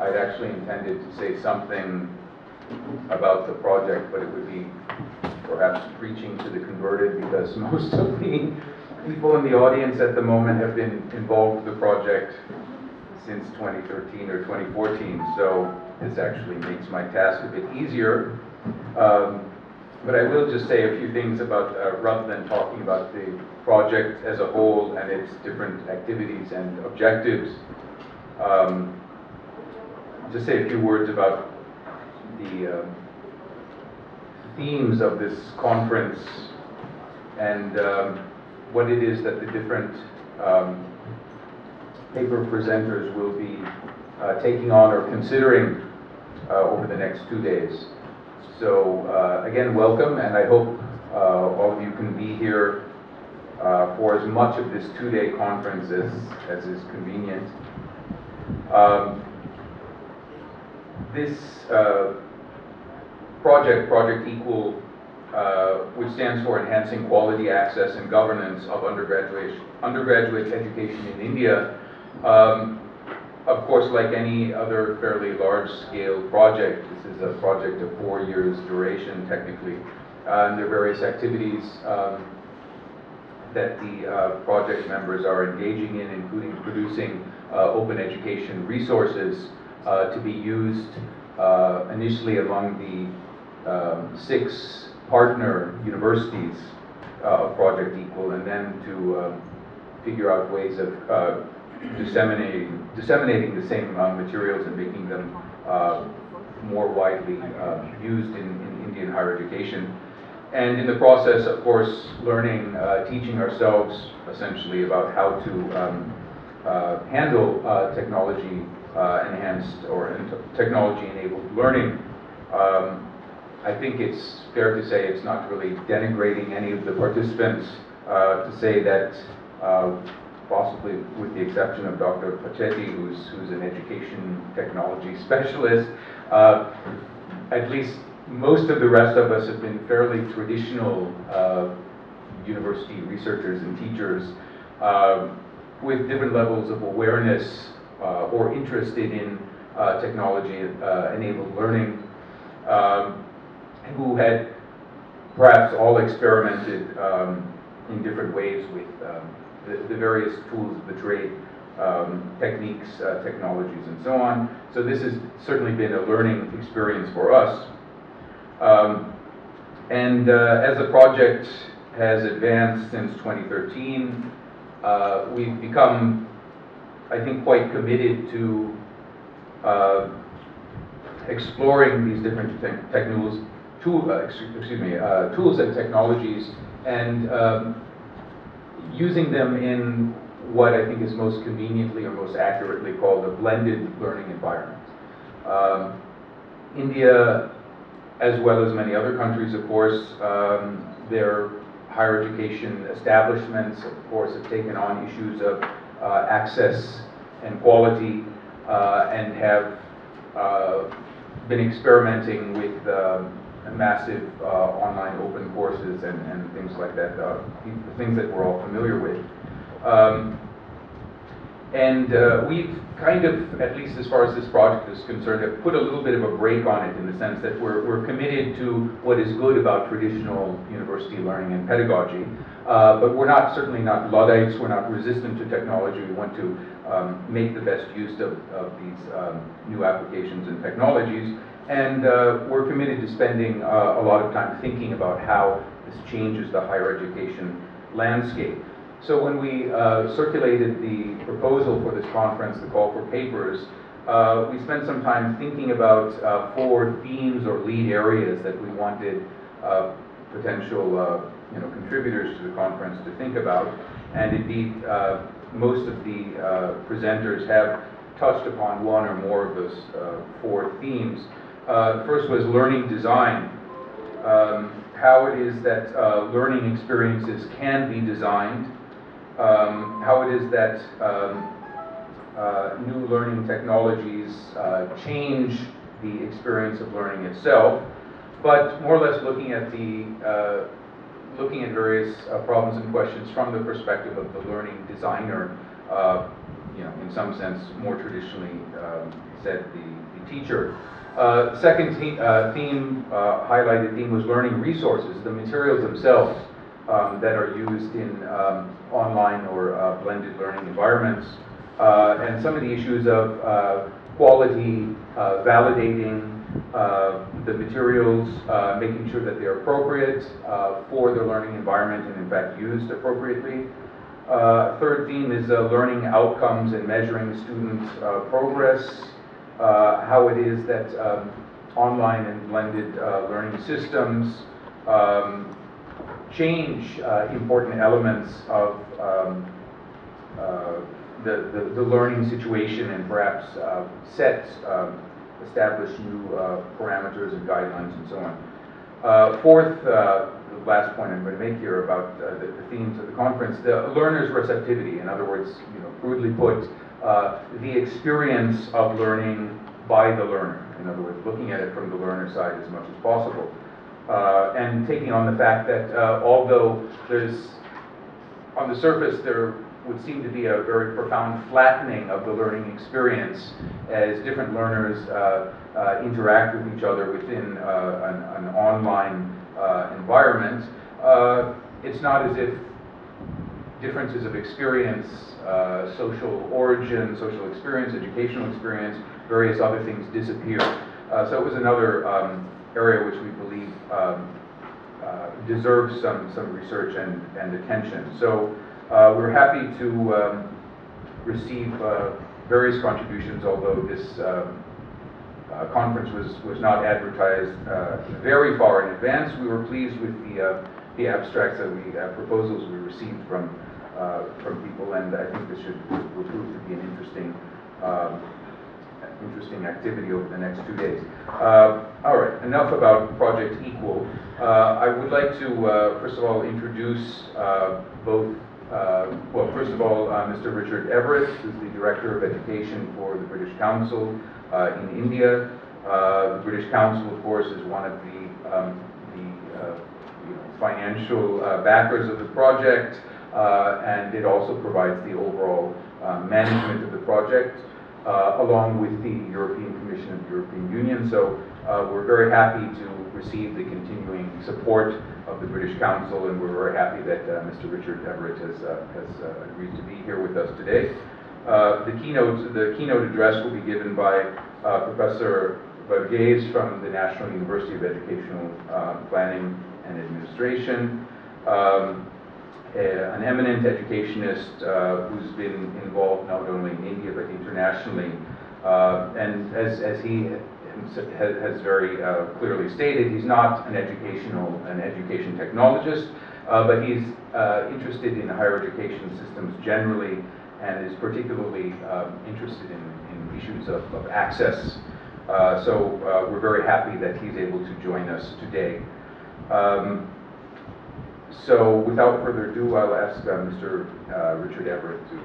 I'd actually intended to say something about the project, but it would be perhaps preaching to the converted, because most of the people in the audience at the moment have been involved with the project since 2013 or 2014, so this actually makes my task a bit easier. But I will just say a few things about, rather than talking about the project as a whole and its different activities and objectives, just say a few words about the themes of this conference and what it is that the different paper presenters will be taking on or considering over the next 2 days. So again, welcome, and I hope all of you can be here for as much of this 2-day conference as is convenient. This Project E-QUAL, which stands for Enhancing Quality, Access and Governance of Undergraduate Education in India, of course, like any other fairly large-scale project, this is a project of 4 years duration, technically, and there are various activities that the project members are engaging in, including producing open education resources to be used initially among the 6 partner universities of Project E-QUAL, and then to figure out ways of disseminating the same materials and making them more widely used in Indian higher education. And in the process, of course, learning, teaching ourselves essentially about how to handle technology enhanced or technology-enabled learning. I think it's fair to say it's not really denigrating any of the participants to say that, possibly with the exception of Dr. Pacetti, who's an education technology specialist, at least most of the rest of us have been fairly traditional university researchers and teachers with different levels of awareness or interested in technology-enabled learning, who had perhaps all experimented in different ways with the various tools of the trade, techniques, technologies, and so on. So this has certainly been a learning experience for us. And as the project has advanced since 2013, we've become, I think, quite committed to exploring these different tools and technologies, and using them in what I think is most conveniently or most accurately called a blended learning environment. India, as well as many other countries, of course, their higher education establishments, of course, have taken on issues of access and quality, and have been experimenting with massive online open courses and things like that, things that we're all familiar with. We've kind of, at least as far as this project is concerned, have put a little bit of a brake on it, in the sense that we're committed to what is good about traditional university learning and pedagogy, but we're certainly not Luddites, we're not resistant to technology. We want to make the best use of these new applications and technologies, and we're committed to spending a lot of time thinking about how this changes the higher education landscape. So when we circulated the proposal for this conference, the call for papers, we spent some time thinking about 4 themes or lead areas that we wanted potential contributors to the conference to think about. And indeed, most of the presenters have touched upon one or more of those 4 themes. The first was learning design. How it is that learning experiences can be designed, how it is that new learning technologies change the experience of learning itself, but more or less looking at various problems and questions from the perspective of the learning designer, in some sense, more traditionally said, the teacher. Second theme, highlighted theme, was learning resources, the materials themselves that are used in online or blended learning environments, and some of the issues of quality, validating the materials, making sure that they're appropriate for the learning environment and in fact used appropriately. Third theme is learning outcomes and measuring student progress, how it is that online and blended learning systems change important elements of the learning situation and perhaps establish new parameters and guidelines and so on. Fourth, the last point I'm going to make here about the themes of the conference, the learner's receptivity. In other words, crudely put, the experience of learning by the learner. In other words, looking at it from the learner side as much as possible. And taking on the fact that although there's, on the surface, there would seem to be a very profound flattening of the learning experience as different learners interact with each other within an online environment. It's not as if differences of experience, social origin, social experience, educational experience, various other things disappear. So it was another area which we believe deserves some research and attention. So we're happy to receive various contributions, although this conference was not advertised very far in advance. We were pleased with the abstracts that proposals we received from people, and I think this will prove to be an interesting activity over the next 2 days. All right, enough about Project E-QUAL. I would like to, first of all, introduce both, well, first of all, Mr. Richard Everitt, who's the Director of Education for the British Council in India. The British Council, of course, is one of the financial backers of the project, and it also provides the overall management of the project, along with the European Commission of the European Union. So we're very happy to receive the continuing support of the British Council, and we're very happy that Mr. Richard Everitt has agreed to be here with us today. The keynote address will be given by Professor Varghese from the National University of Educational Planning and Administration, an eminent educationist who's been involved not only in India but internationally, and as he has very clearly stated, he's not an education technologist, but he's interested in higher education systems generally, and is particularly interested in issues of access. So we're very happy that he's able to join us today. So without further ado, I'll ask Mr. Richard Everitt to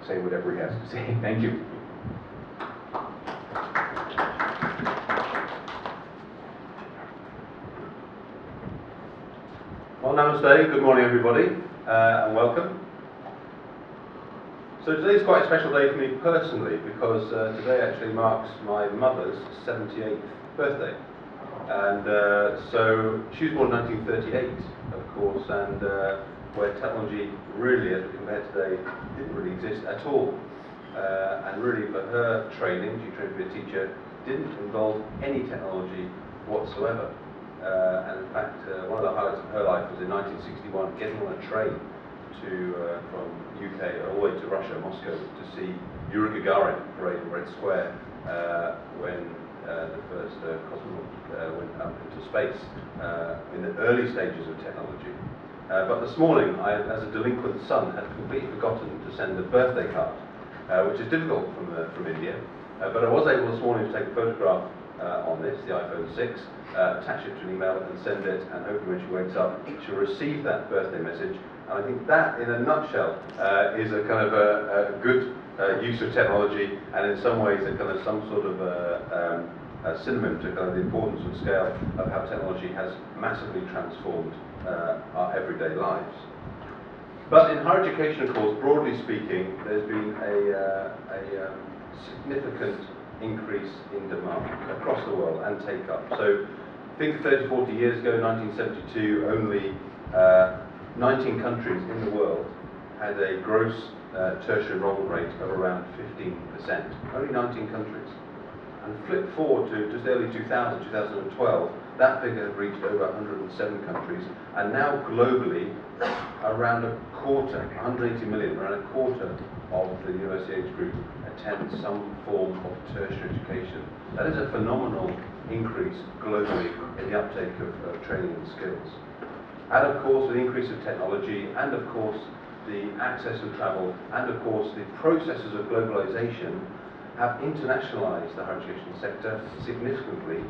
say whatever he has to say. Thank you. Well, namaste. Good morning, everybody, and welcome. So today's quite a special day for me personally, because today actually marks my mother's 78th birthday. And so she was born in 1938, of course, and where technology really, as we compare today, didn't really exist at all. And really for her training, she trained to be a teacher, didn't involve any technology whatsoever. And in fact, one of the highlights of her life was in 1961, getting on a train from UK all the way to Russia, Moscow, to see Yuri Gagarin parade in Red Square when the first cosmonaut went up into space in the early stages of technology. But this morning, I, as a delinquent son, had completely forgotten to send a birthday card, which is difficult from India. But I was able this morning to take a photograph on this, the iPhone 6, attach it to an email and send it, and hopefully when she wakes up, she'll receive that birthday message. And I think that, in a nutshell, is a kind of a good use of technology, and in some ways a kind of some sort of a synonym to kind of the importance and scale of how technology has massively transformed our everyday lives. But in higher education, of course, broadly speaking, there's been a significant increase in demand across the world and take-up. So think 30, 40 years ago, 1972, only 19 countries in the world had a gross tertiary enrollment rate of around 15%. Only 19 countries. And flip forward to just early 2000, 2012, that figure had reached over 107 countries, and now globally, around a quarter, 180 million, around a quarter of the university age group attend some form of tertiary education. That is a phenomenal increase globally in the uptake of training and skills. And of course, with the increase of technology, and of course, the access of travel, and of course, the processes of globalization have internationalized the higher education sector significantly,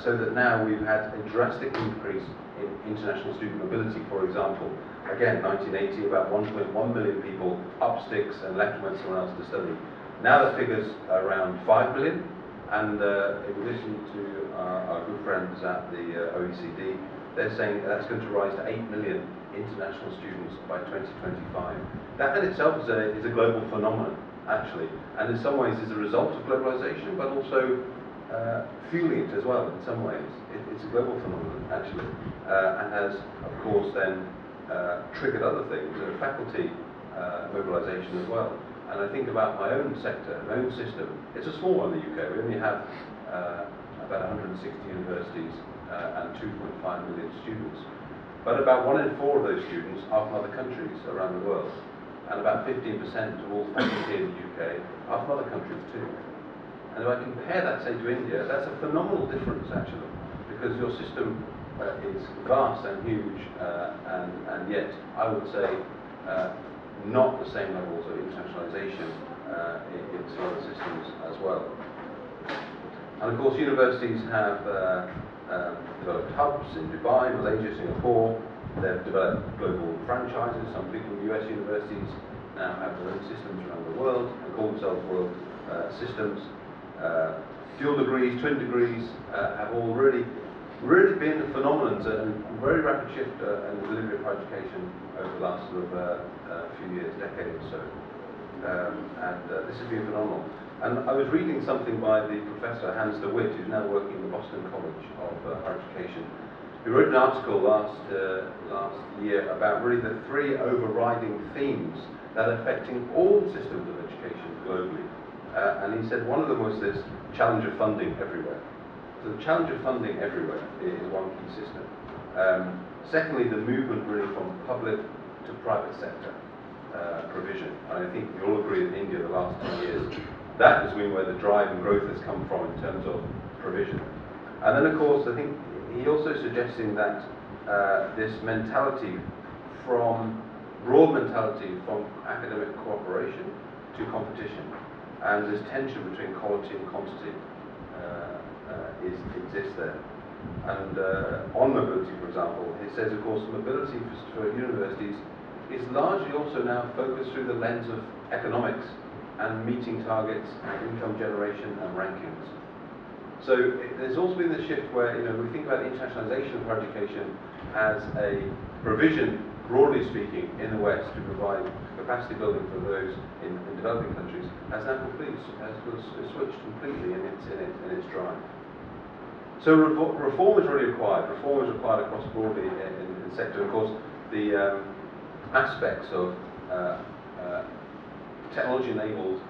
so that now we've had a drastic increase in international student mobility. For example, again, 1980, about 1.1 million people up sticks and left and went somewhere else to study. Now the figure's around 5 million, and in addition to our good friends at the OECD, they're saying that's going to rise to 8 million international students by 2025. That in itself is a global phenomenon, actually, and in some ways is a result of globalization, but also fueling it as well in some ways. It's a global phenomenon, actually, and has, of course, then triggered other things, faculty mobilization as well. And I think about my own sector, my own system. It's a small one in the UK. We only have about 160 universities and 2.5 million students. But about 1 in 4 of those students are from other countries around the world. And about 15% of all faculty in the UK are from other countries too. And if I compare that, say, to India, that's a phenomenal difference, actually, because your system is vast and huge, and yet, I would say, not the same levels of internationalization in some other systems as well. And of course, universities have developed hubs in Dubai, Malaysia, Singapore. They've developed global franchises. Some big US universities now have their own systems around the world and call themselves world systems. Dual degrees, twin degrees have all really been a phenomenon and very rapid shift in the delivery of higher education over the last sort of few years, decade or so. This has been phenomenal. And I was reading something by the professor, Hans de Witt, who's now working in the Boston College of Higher Education. He wrote an article last year about really the 3 overriding themes that are affecting all systems of education globally. And he said one of them was this challenge of funding everywhere. So the challenge of funding everywhere is one key system. Secondly, the movement really from public to private sector provision. And I think we all agree that India, the last 10 years, that has been where the drive and growth has come from in terms of provision. And then, of course, I think he also suggesting that this mentality broad mentality from academic cooperation to competition, and this tension between quality and quantity exists there. And on mobility, for example, he says, of course, mobility for universities is largely also now focused through the lens of economics and meeting targets and income generation and rankings. So there's also been this shift where we think about internationalization of higher education as a provision, broadly speaking, in the West to provide capacity building for those in developing countries, has now switched completely in its drive. So reform is really required. Reform is required across broadly in the sector. Of course, the aspects of technology-enabled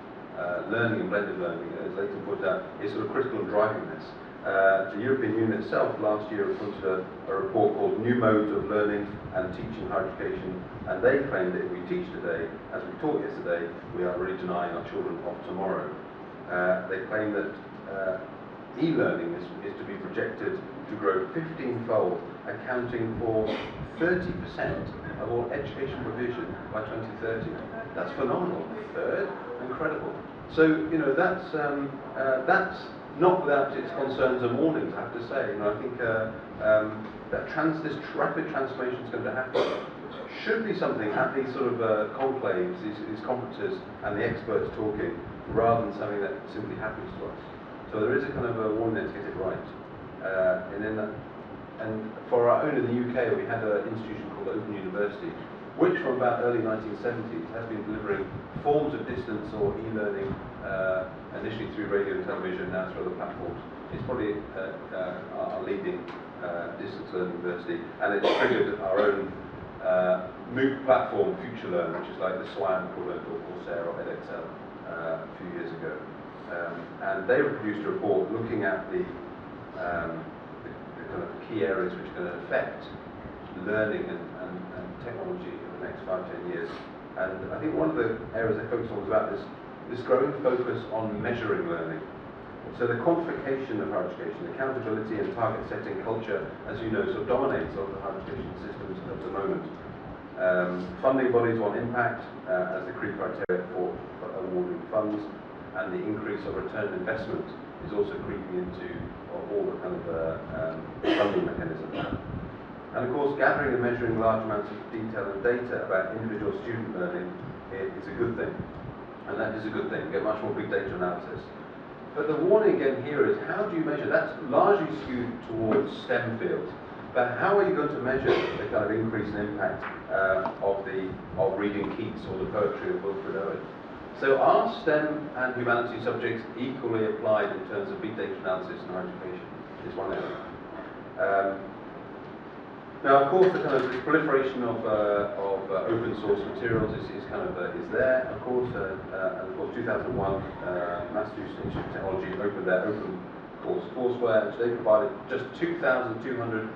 learning and blended learning, as Leighton put out, is sort of critical in driving this. The European Union itself last year put a report called New Modes of Learning and Teaching Higher Education, and they claim that if we teach today, as we taught yesterday, we are really denying our children of tomorrow. They claim that e-learning is to be projected to grow 15-fold, accounting for 30% of all education provision by 2030. That's phenomenal. Third, incredible. So that's not without its concerns and warnings, I have to say. I think that this rapid transformation is going to happen should be something at these sort of conclaves, these conferences, and the experts talking, rather than something that simply happens to us. So there is a kind of a warning to get it right. And for our own in the UK, we had an institution called Open University, which from about early 1970s has been delivering forms of distance or e-learning, initially through radio and television, now through other platforms. It's probably our leading distance learning university, and it's triggered our own MOOC platform, FutureLearn, which is like the SWAM equivalent or Coursera or edXL a few years ago. And they produced a report looking at the kind of key areas which are going to affect learning and technology in the next 5-10 years. And I think one of the areas they focused on was about this growing focus on measuring learning. So the quantification of higher education, accountability and target setting culture, as you know, sort of dominates all the higher education systems at the moment. Funding bodies want impact as the key criteria for awarding funds, and the increase of return on investment is also creeping into all the kind of funding mechanisms. And of course, gathering and measuring large amounts of detail and data about individual student learning is a good thing. And that is a good thing. You get much more big data analysis. But the warning again here is, how do you measure? That's largely skewed towards STEM fields. But how are you going to measure the kind of increase in impact of reading Keats or the poetry of Wilfred Owen? So are STEM and humanities subjects equally applied in terms of big data analysis and higher education? Is one area. Now, of course, the kind of proliferation of open source materials is there. Of course, and of course, 2001, Massachusetts Institute of Technology opened their open course courseware, which they provided just 2,200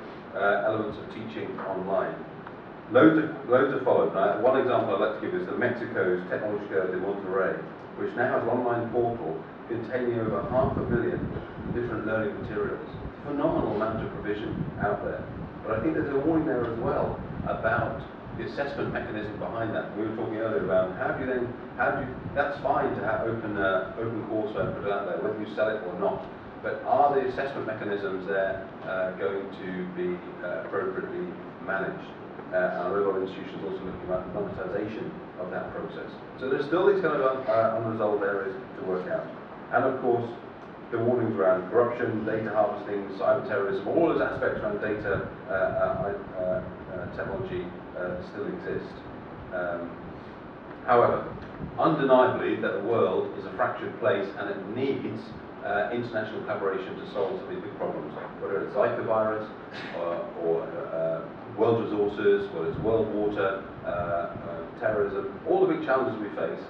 elements of teaching online. Loads have followed. Now, one example I'd like to give is the Mexico's Tecnología de Monterrey, which now has an online portal containing over 500,000 different learning materials. Phenomenal amount of provision out there. But I think there's a warning there as well about the assessment mechanism behind that. We were talking earlier about that's fine to have open courseware and put it out there, whether you sell it or not. But are the assessment mechanisms there going to be appropriately managed? And a lot of institutions also looking at the monetization of that process. So there's still these kind of unresolved areas to work out. And of course, the warnings around corruption, data harvesting, cyber terrorism, all those aspects around data technology still exist. However, undeniably that the world is a fractured place and it needs international collaboration to solve some of these big problems, whether it's Zika virus or world resources, whether it's world water, terrorism. All the big challenges we face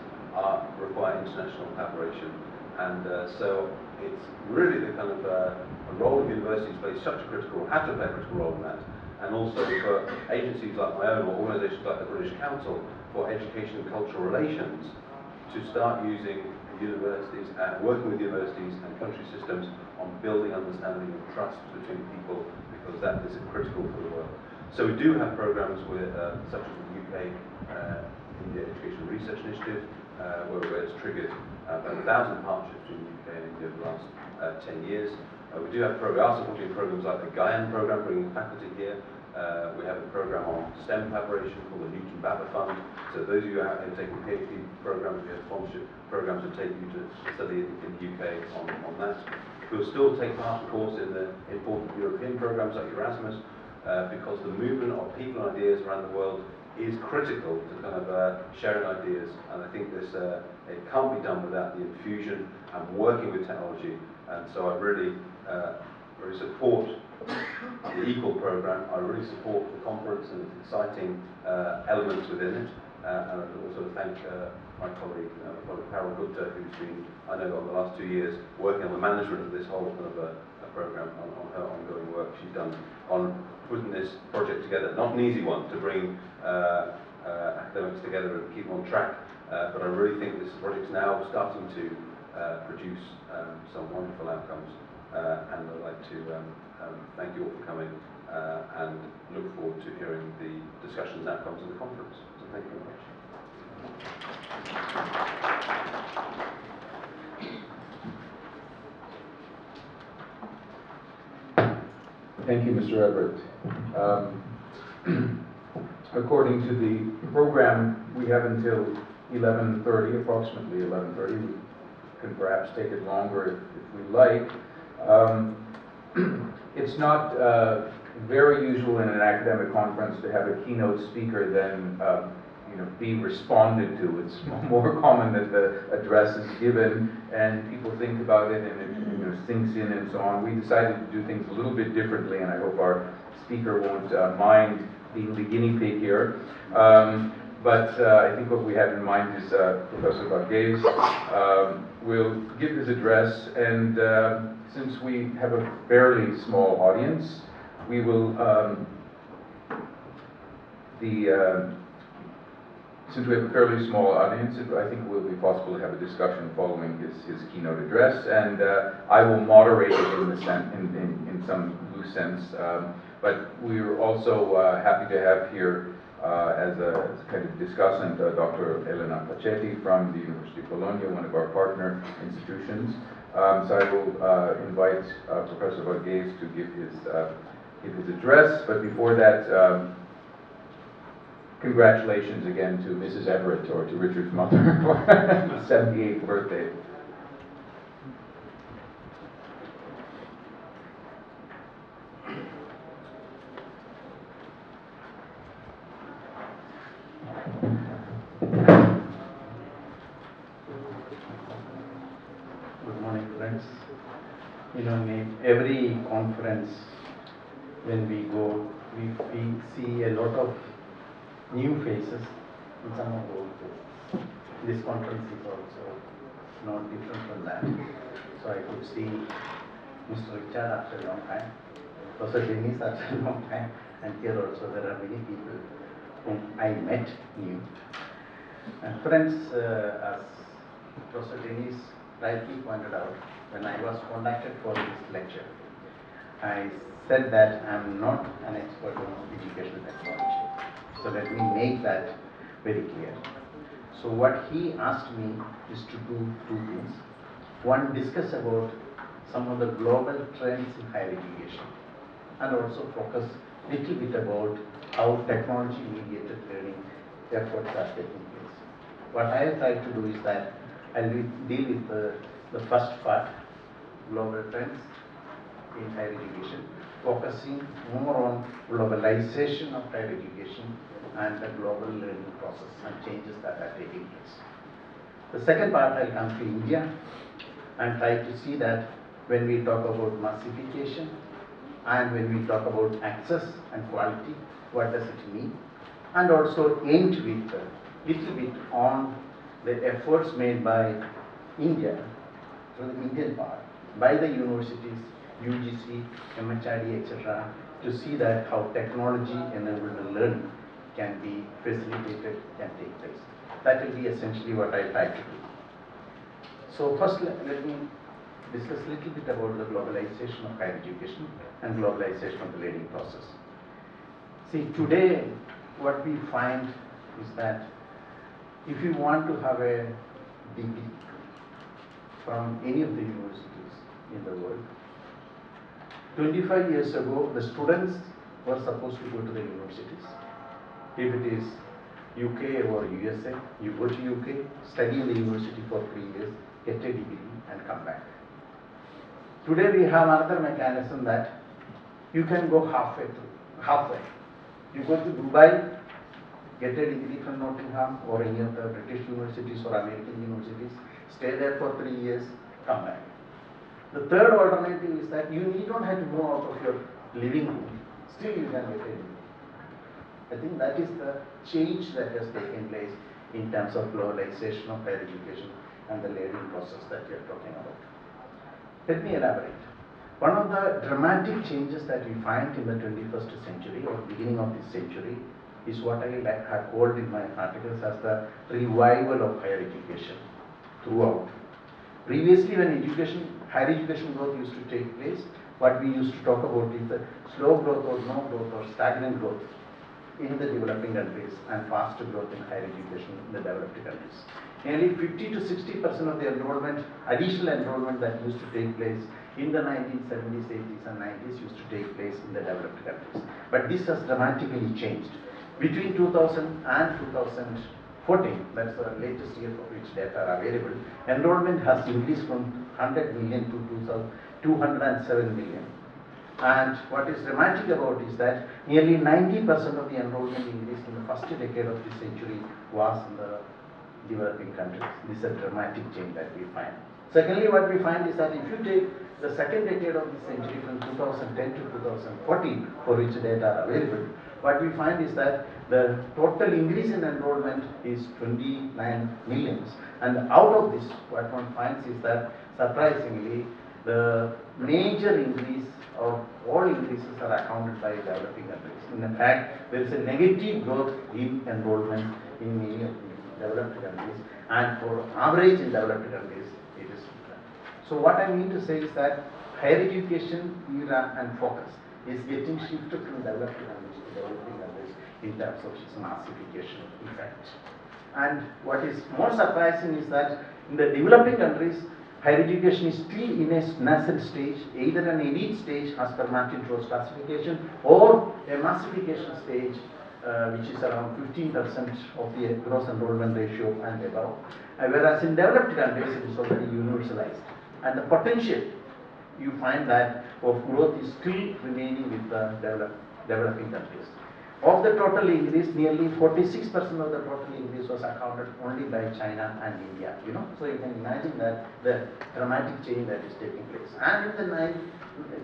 require international collaboration. And so it's really the kind of role of universities have to play a critical role in that. And also for agencies like my own, or organisations like the British Council for Education and Cultural Relations, to start using universities and working with universities and country systems on building understanding and trust between people, because that is critical for the world. So we do have programs with, such as the UK India Education Research Initiative, where it's triggered about 1,000 partnerships between the UK and India over the last 10 years. We do have we are supporting programs like the Guyane program, bringing faculty here. We have a program on STEM collaboration called the Newton Baba Fund. So those of you out there taking PhD programs, we have sponsorship programs to take you to study in the UK on that. We'll still take part, of course, in the important European programs like Erasmus, because the movement of people and ideas around the world is critical to kind of sharing ideas. And I think this it can't be done without the infusion and working with technology. And so I really support the E-QUAL program. I really support the conference and its exciting elements within it. And I'd also thank my colleague, Carol Gupta, who's been, I know, over the last 2 years, working on the management of this whole kind of a program, on her ongoing work she's done on putting this project together. Not an easy one to bring academics together and keep them on track, but I really think this project's now starting to produce some wonderful outcomes, and I'd like to thank you all for coming and look forward to hearing the discussions and outcomes of the conference. So thank you very much. Thank you, Mr. Everitt. According to the program, we have until 11:30, approximately 11:30. We can perhaps take it longer if we like. It's not very usual in an academic conference to have a keynote speaker then be responded to. It's more common that the address is given and people think about it and it sinks in and so on. We decided to do things a little bit differently, and I hope our speaker won't mind being the guinea pig here. But I think what we have in mind is Professor Varghese will give his address, and since we have a fairly small audience, we will since we have a fairly small audience, I think it will be possible to have a discussion following his keynote address, and I will moderate it in some loose sense. But we're also happy to have here as a kind of discussant Dr. Elena Pacetti from the University of Bologna, one of our partner institutions. So I will invite Professor Varghese to give his address, but before that, congratulations again to Mrs. Everitt, or to Richard's mother, for his 78th birthday. Good morning, friends. In every conference, when we go, we see a lot of new faces and some of old faces. This conference is also not different from that. So I could see Mr. Richard after a long time, Professor Dennis after a long time, and here also there are many people whom I met new. Friends, as Professor Dennis rightly pointed out, when I was contacted for this lecture, I said that I am not an expert on educational technology. So let me make that very clear. So what he asked me is to do two things. One, discuss about some of the global trends in higher education, and also focus a little bit about how technology-mediated learning efforts are taking place. What I have tried to do is that I will deal with the first part, global trends in higher education, focusing more on globalization of higher education and the global learning process and changes that are taking place. The second part, I'll come to India and try to see that when we talk about massification and when we talk about access and quality, what does it mean? And also end with a little bit on the efforts made by India, for the Indian part, by the universities, UGC, MHRD, etc., to see that how technology-enabled learning can be facilitated, can take place. That will be essentially what I try to do. So first, let me discuss a little bit about the globalization of higher education and globalization of the learning process. See, today what we find is that if you want to have a degree from any of the universities in the world, 25 years ago, the students were supposed to go to the universities. If it is UK or USA, you go to UK, study in the university for 3 years, get a degree and come back. Today we have another mechanism that you can go halfway. You go to Dubai, get a degree from Nottingham or any of the British universities or American universities, stay there for 3 years, come back. The third alternative is that you need not have to go out of your living room, still you can get a degree. I think that is the change that has taken place in terms of globalization of higher education and the learning process that we are talking about. Let me elaborate. One of the dramatic changes that we find in the 21st century or beginning of this century is what I have called in my articles as the revival of higher education throughout. Previously, when higher education growth used to take place, what we used to talk about is the slow growth or no growth or stagnant growth in the developing countries and faster growth in higher education in the developed countries. Nearly 50 to 60% of the enrollment, additional enrollment that used to take place in the 1970s, 80s and 90s used to take place in the developed countries. But this has dramatically changed. Between 2000 and 2014, that's the latest year for which data are available, enrollment has increased from 100 million to 207 million. And what is dramatic about is that nearly 90% of the enrollment increase in the first decade of the century was in the developing countries. This is a dramatic change that we find. Secondly, what we find is that if you take the second decade of the century from 2010 to 2014, for which data are available, what we find is that the total increase in enrollment is 29 millions. And out of this, what one finds is that surprisingly, the major increase of all increases are accounted by developing countries. In fact, there is a negative growth in enrollment in many of the developed countries, and for average in developed countries, it is different. So what I mean to say is that higher education era and focus is getting shifted from developed countries to developing countries in terms of its massification effect. And what is more surprising is that in the developing countries, higher education is still in a nascent stage, either an elite stage as per Martin Rose classification, or a massification stage, which is around 15% of the gross enrollment ratio and above. Whereas in developed countries, it is already universalized. And the potential, you find that of growth is still remaining with the developing countries. Of the total increase, nearly 46% of the total increase was accounted only by China and India. So you can imagine that the dramatic change that is taking place. And in the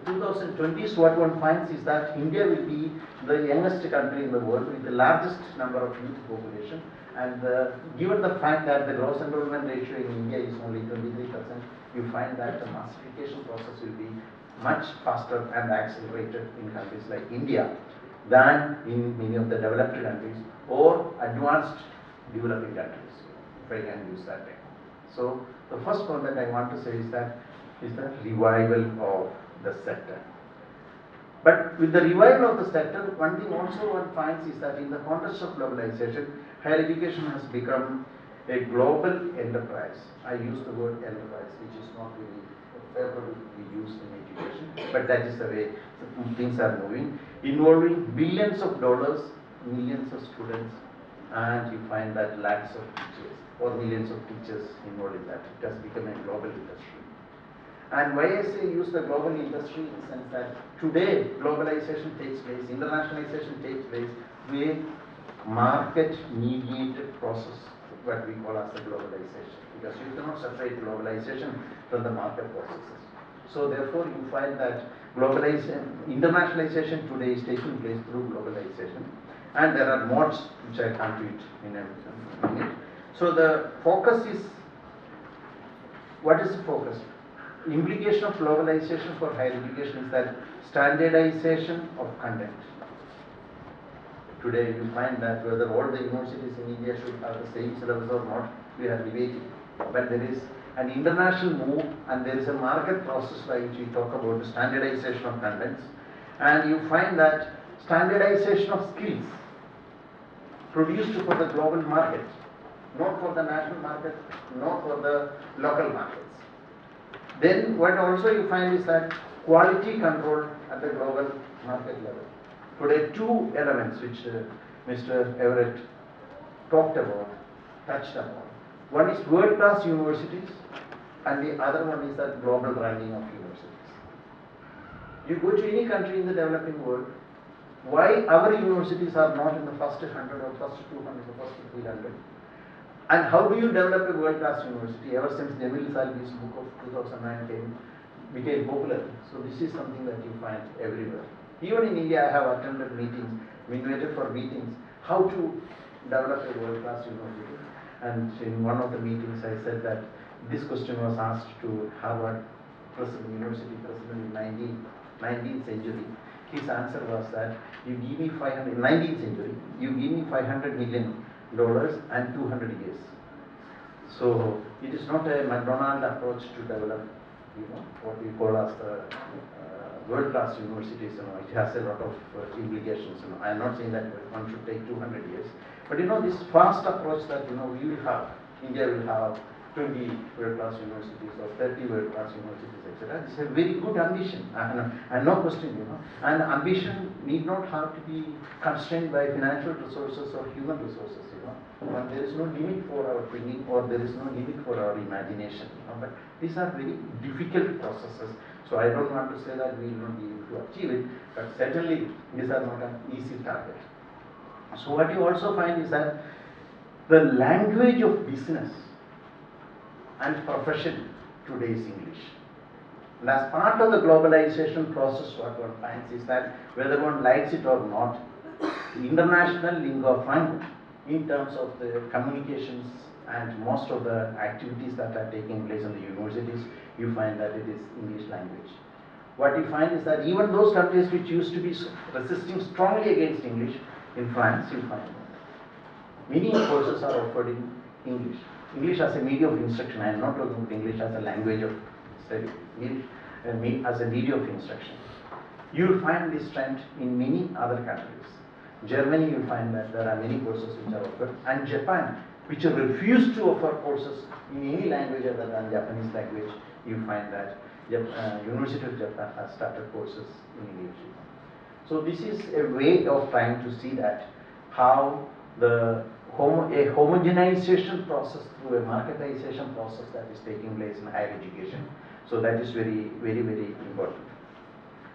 2020s, what one finds is that India will be the youngest country in the world with the largest number of youth population. And given the fact that the gross enrollment ratio in India is only 23%, you find that the massification process will be much faster and accelerated in countries like India than in many of the developed countries or advanced developing countries, if I can use that term. So the first point that I want to say is that revival of the sector. But with the revival of the sector, one thing also one finds is that in the context of globalization, higher education has become a global enterprise. I use the word enterprise, which is not really favorably used in education, but that is the way things are moving, involving billions of dollars, millions of students, and you find that lakhs of teachers or millions of teachers involved in that. It has become a global industry. And why I say use the global industry in the sense that today globalization takes place, internationalization takes place with market-mediated process, what we call as the globalization, because you cannot separate globalization from the market processes. So therefore you find that internationalization today is taking place through globalization, and there are modes which I come to it in a minute. So the focus is, what is the focus? Implication of globalization for higher education is that standardization of content. Today you find that whether all the universities in India should have the same syllabus or not, we are debating. But there is an international move and there is a market process by which we talk about the standardization of contents. And you find that standardization of skills produced for the global market, not for the national market, not for the local markets. Then what also you find is that quality control at the global market level. Today two elements which Mr. Everitt talked about, touched upon. One is world-class universities and the other one is that global ranking of universities. You go to any country in the developing world, why our universities are not in the first 100 or first 200 or first 300? And how do you develop a world-class university? Ever since Jamil Salvi's book of 2009 became popular. So this is something that you find everywhere. Even in India, I have attended meetings, invited for meetings, how to develop a world-class university. And in one of the meetings, I said that this question was asked to Harvard University president in 19th century. His answer was that you give me 19th century, you give me $500 million and 200 years. So it is not a McDonald approach to develop, what we call as the world-class universities. It has a lot of implications. I am not saying that one should take 200 years, but this fast approach that we will have, India will have 20 world-class universities or 30 world-class universities, etc. It's a very good ambition, and no question, And ambition need not have to be constrained by financial resources or human resources, But there is no limit for our thinking, or there is no limit for our imagination, But these are very difficult processes. So I don't want to say that we will not be able to achieve it, but certainly these are not an easy target. So what you also find is that the language of business and profession today is English. And as part of the globalization process, what one finds is that whether one likes it or not, the international lingua franca in terms of the communications and most of the activities that are taking place in the universities, you find that it is English language. What you find is that even those countries which used to be resisting strongly against English, in France you find many courses are offered in English. English as a medium of instruction. I am not talking about English as a language of study. English as a medium of instruction. You will find this trend in many other countries. Germany, you will find that there are many courses which are offered, and Japan, which refuse to offer courses in any language other than Japanese language, you find that University of Japan has started courses in English. So this is a way of trying to see that how a homogenization process through a marketization process that is taking place in higher education. So that is very, very, very important.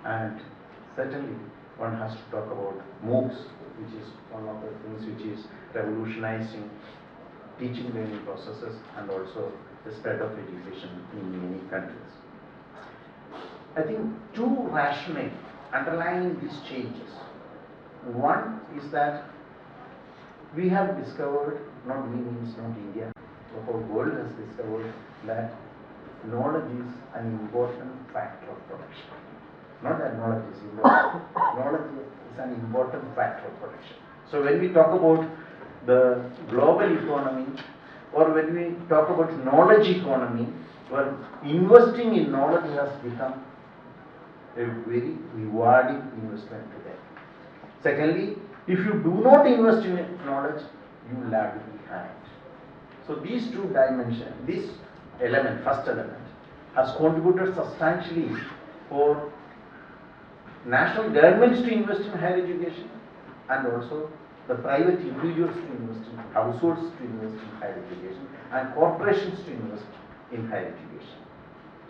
And certainly one has to talk about MOOCs, which is one of the things which is revolutionizing teaching learning processes and also the spread of education in many countries. I think two rationale underlying these changes. One is that we have discovered, not we means not India, the whole world has discovered that knowledge is an important factor of production. Not that knowledge is important. Knowledge is an important factor of production. So when we talk about the global economy, or when we talk about knowledge economy, well, investing in knowledge has become a very rewarding investment today. Secondly, if you do not invest in knowledge, you lag behind. So these two dimensions, this element, first element, has contributed substantially for national governments to invest in higher education, and also the private individuals to invest in, households to invest in higher education, and corporations to invest in higher education.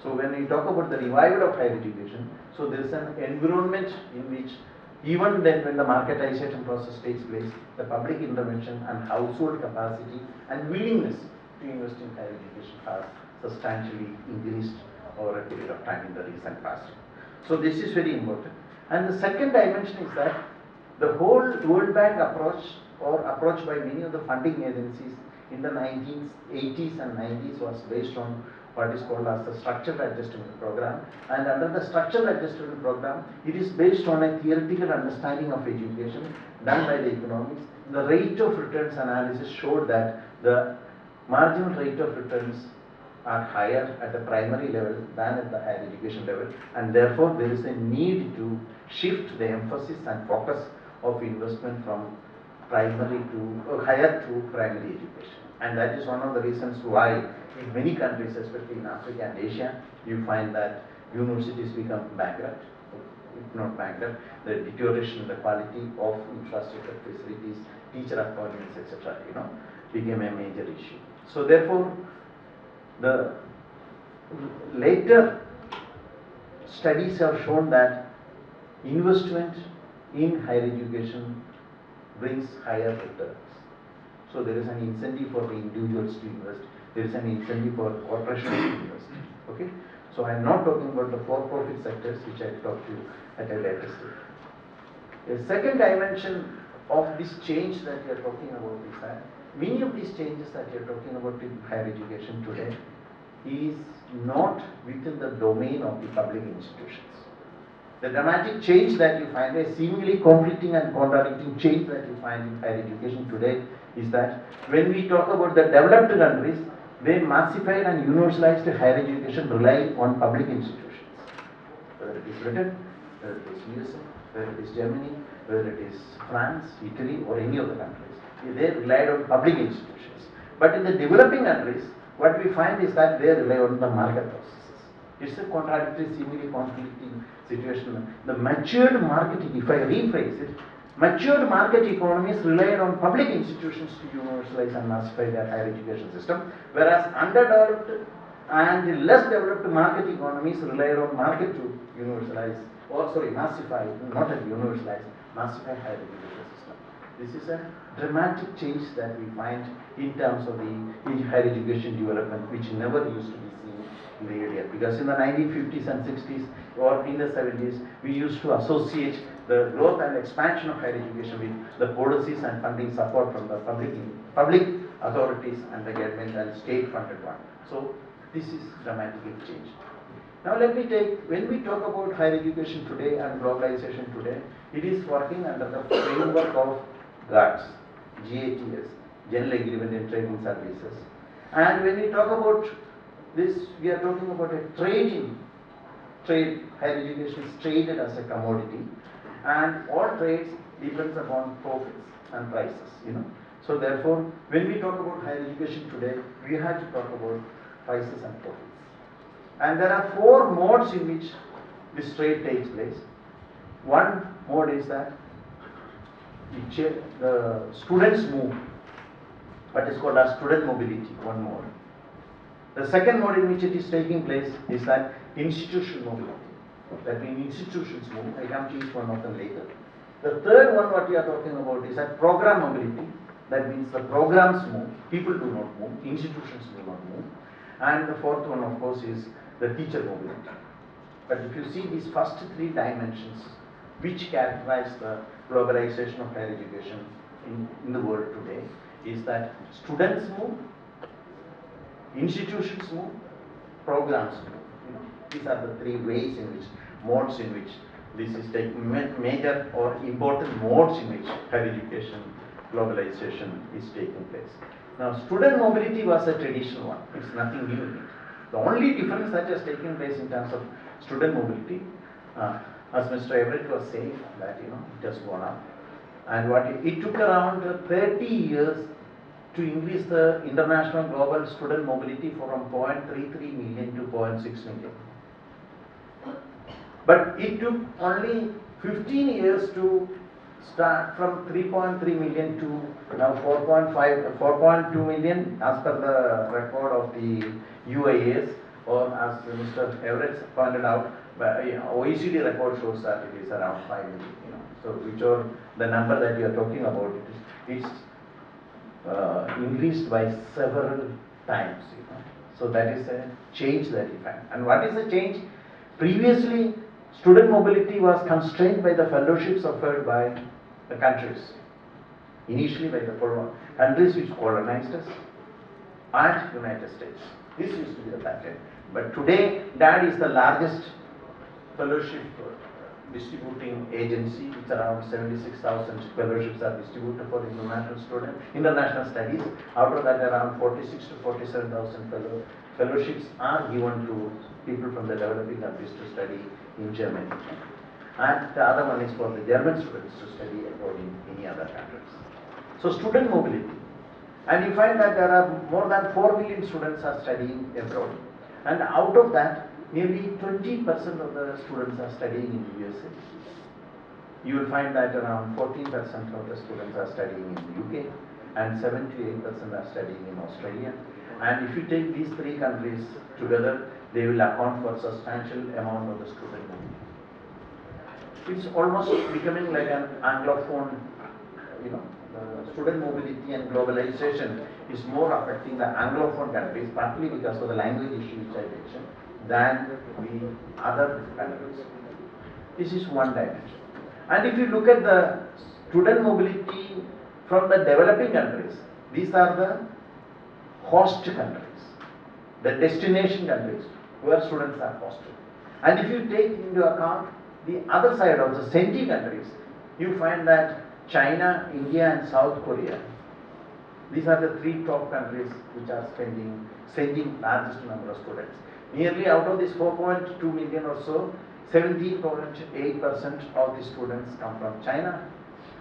So when we talk about the revival of higher education, so there is an environment in which even then when the marketization process takes place, the public intervention and household capacity and willingness to invest in higher education has substantially increased over a period of time in the recent past. So this is very important. And the second dimension is that the whole World Bank approach, or approach by many of the funding agencies in the 1980s and 90s, was based on what is called as the structural adjustment program. And under the structural adjustment program, it is based on a theoretical understanding of education done by the economics. The rate of returns analysis showed that the marginal rate of returns are higher at the primary level than at the higher education level, and therefore there is a need to shift the emphasis and focus of investment from primary to higher to primary education. And that is one of the reasons why in many countries, especially in Africa and Asia, you find that universities become bankrupt, if not bankrupt, the deterioration in the quality of infrastructure, facilities, teacher appointments, etc., became a major issue. So therefore, the later studies have shown that investment in higher education brings higher returns. So there is an incentive for the individuals to invest, there is an incentive for corporations to invest. Okay? So I am not talking about the for-profit sectors, which I will talk to you at a later stage. The second dimension of this change that we are talking about is that many of these changes that we are talking about in higher education today is not within the domain of the public institutions. The dramatic change that you find, a seemingly conflicting and contradicting change that you find in higher education today, is that when we talk about the developed countries, they massified and universalized higher education relying on public institutions. Whether it is Britain, whether it is USA, whether it is Germany, whether it is France, Italy, or any of the countries, they relied on public institutions. But in the developing countries, what we find is that they rely on the market processes. It's a contradictory, seemingly conflicting situation. The matured marketing, if I rephrase it, matured market economies rely on public institutions to universalize and massify their higher education system, whereas underdeveloped and less developed market economies rely on market to universalize, or sorry, massify, not universalize, massify higher education system. This is a dramatic change that we find in terms of the higher education development, which never used to be seen in the earlier. Because in the 1950s and 60s or in the 70s, we used to associate the growth and expansion of higher education with the policies and funding support from the public authorities and the government and state funded one. So this is dramatically changed. Now let me take, when we talk about higher education today and globalization today, it is working under the framework of GATS, GATS, General Agreement in Trading Services. And when we talk about this, we are talking about a trade, higher education is traded as a commodity, and all trades depends upon profits and prices, So therefore, when we talk about higher education today, we have to talk about prices and profits. And there are 4 modes in which this trade takes place. One mode is that the students move, what is called as student mobility, one mode. The second mode in which it is taking place is that institutional mobility. That means institutions move. I come to each one of them later. The third one what we are talking about is that program mobility. That means the programs move, people do not move, institutions do not move. And the fourth one, of course, is the teacher mobility. But if you see these first 3 dimensions which characterize the globalization of higher education in the world today, is that students move, institutions move, programs move. These are the 3 ways in which, modes in which this is taking, major or important modes in which higher education globalization is taking place. Now, student mobility was a traditional one. It's nothing new in it. The only difference that has taken place in terms of student mobility, as Mr. Everitt was saying, that it has gone up, and it took around 30 years to increase the international global student mobility from 0.33 million to 0.6 million. But it took only 15 years to start from 3.3 million to now 4.2 million as per the record of the UIAs, or as Mr. Everitt pointed out, OECD record shows that it is around 5 million. So which are the number that you are talking about, it's increased by several times. So that is a change that you find. And what is the change? Previously, student mobility was constrained by the fellowships offered by the countries. Initially by the countries which colonized us and United States. This used to be the pattern. But today, that is the largest fellowship distributing agency. It's around 76,000 fellowships are distributed for international studies. Out of that, around 46 to 47,000 fellowships are given to people from the developing countries to study in Germany. And the other one is for the German students to study abroad in any other countries. So student mobility. And you find that there are more than 4 million students are studying abroad. And out of that, nearly 20% of the students are studying in the USA. You will find that around 14% of the students are studying in the UK and 7 to 8% are studying in Australia. And if you take these 3 countries together, they will account for substantial amount of the student mobility. It's almost becoming like an Anglophone, student mobility and globalization is more affecting the Anglophone countries, partly because of the language issue which I mentioned, than the other countries. This is one dimension. And if you look at the student mobility from the developing countries, these are the host countries, the destination countries where students are hosted. And if you take into account the other side of the sending countries, you find that China, India and South Korea, these are the 3 top countries which are sending largest number of students. Nearly out of this 4.2 million or so, 17.8% of the students come from China,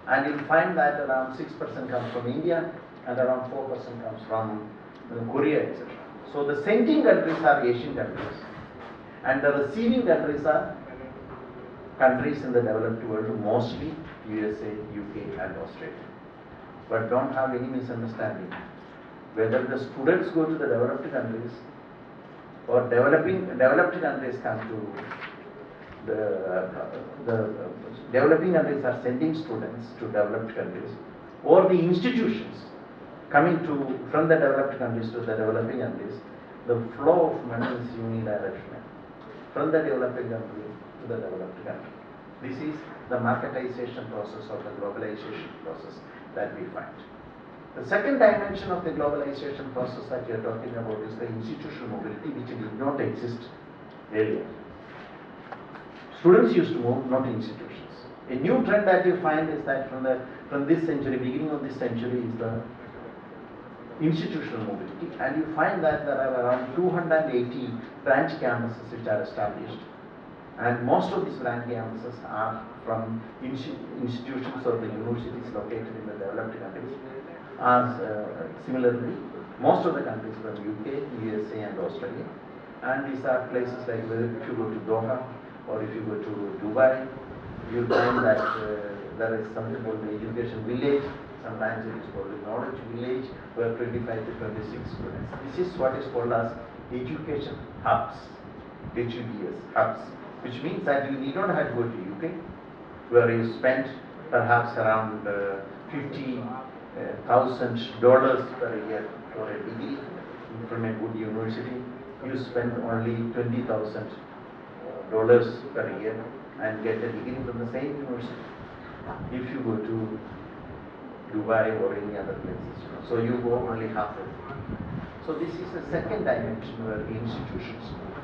and you'll find that around 6% comes from India and around 4% comes from Korea, etc. So the sending countries are Asian countries, and the receiving countries are countries in the developed world, mostly USA, UK and Australia. But don't have any misunderstanding. Whether the students go to the developed countries or developed countries come to the developing countries are sending students to developed countries, or the institutions coming from the developed countries to the developing countries, the flow of money is unidirectional from the developing country to the developed country. This is the marketization process or the globalization process that we find. The second dimension of the globalization process that we are talking about is the institutional mobility, which did not exist earlier. Students used to move, not institutions. A new trend that you find is that from this century, beginning of this century, is the institutional mobility, and you find that there are around 280 branch campuses which are established, and most of these branch campuses are from institutions or the universities located in the developed countries. Similarly, most of the countries from UK, USA and Australia, and these are places like if you go to Doha or if you go to Dubai, you'll find that there is something called the education village. Sometimes it is called the knowledge village, where 25 to 26 students. This is what is called as education hubs, HUBs, hubs, which means that you need not have to go to UK, where you spend perhaps around $50,000 per year for a degree from a good university. You spend only $20,000 per year and get a degree from the same university. If you go to Dubai or any other places, so you go only half of it. So this is the second dimension where the institutions move.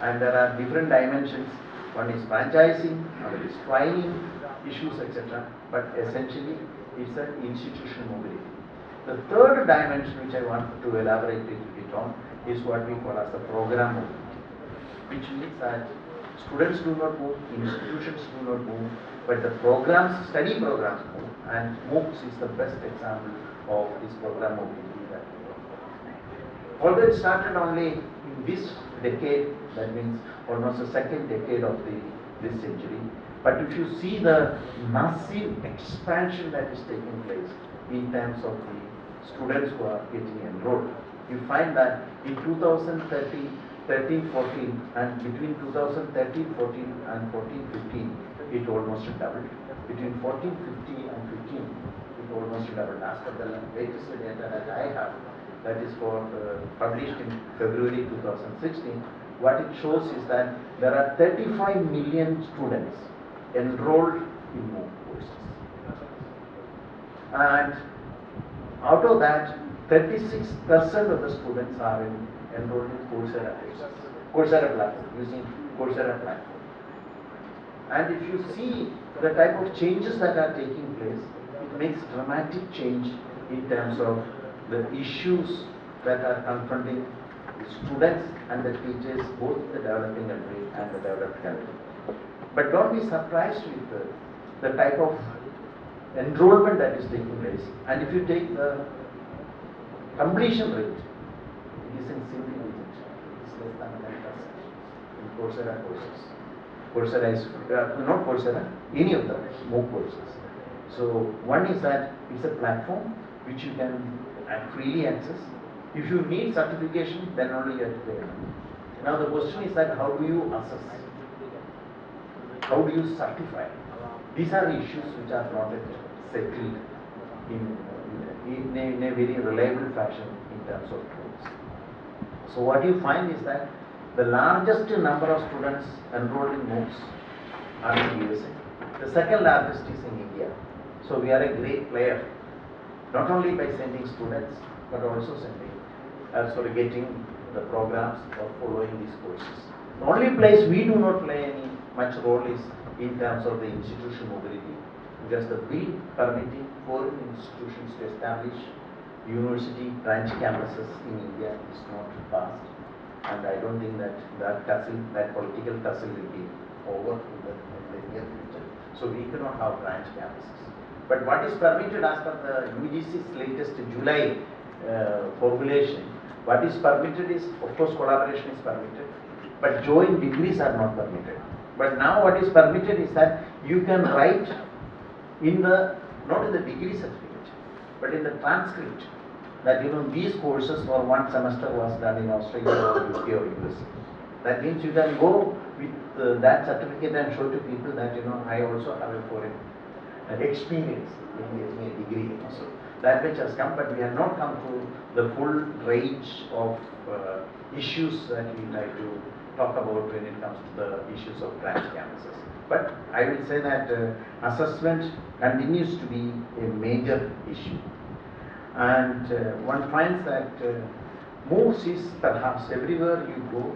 And there are different dimensions. One is franchising, another is training issues, etc. But essentially, it's an institutional mobility. The third dimension which I want to elaborate a little bit on is what we call as the program mobility, which means that students do not move, institutions do not move, but the programs, study programs move, and MOOCs is the best example of this program mobility that we have. Although it started only in this decade, that means almost the second decade of this century, but if you see the massive expansion that is taking place in terms of the students who are getting enrolled, you find that in 2013-14 and between 2013-14 and 14-15, it almost doubled. Between 14-15 and 15, it almost doubled. As per the latest data that I have, that is published in February 2016, what it shows is that there are 35 million students enrolled in MOOC courses. And out of that, 36% of the students are enrolled in Coursera platform, using Coursera platform. And if you see the type of changes that are taking place, it makes dramatic change in terms of the issues that are confronting the students and the teachers, both in the developing country and the developed country. But don't be surprised with the type of enrollment that is taking place. And if you take the completion rate, it is in single digit. It is less than 10% in Coursera courses. Coursera is not Coursera, any of the MOOC courses. So one is that it's a platform which you can freely access. If you need certification, then only you have to pay money. Now the question is that how do you assess? How do you certify? These are issues which are not yet settled in a very reliable fashion in terms of tools. So what you find is that the largest number of students enrolled in MOOCs are in USA. The second largest is in India. So we are a great player, not only by sending students, but also getting the programs or following these courses. The only place we do not play any much role is in terms of the institutional mobility, because the bill permitting foreign institutions to establish university branch campuses in India is not passed, and I don't think that political tussle will be over in the near future. So we cannot have branch campuses. But what is permitted as per the UGC's latest July formulation What is permitted is, of course, collaboration is permitted, but joint degrees are not permitted. But now what is permitted is that you can write in the, not in the degree certificate, but in the transcript, that these courses for one semester was done in Australia or UK or US. That means you can go with that certificate and show to people that I also have a foreign experience in getting a degree. So that which has come, but we have not come to the full range of issues that we try to talk about when it comes to the issues of branch campuses. But I will say that assessment continues to be a major issue. And one finds that MOOCs is perhaps everywhere you go,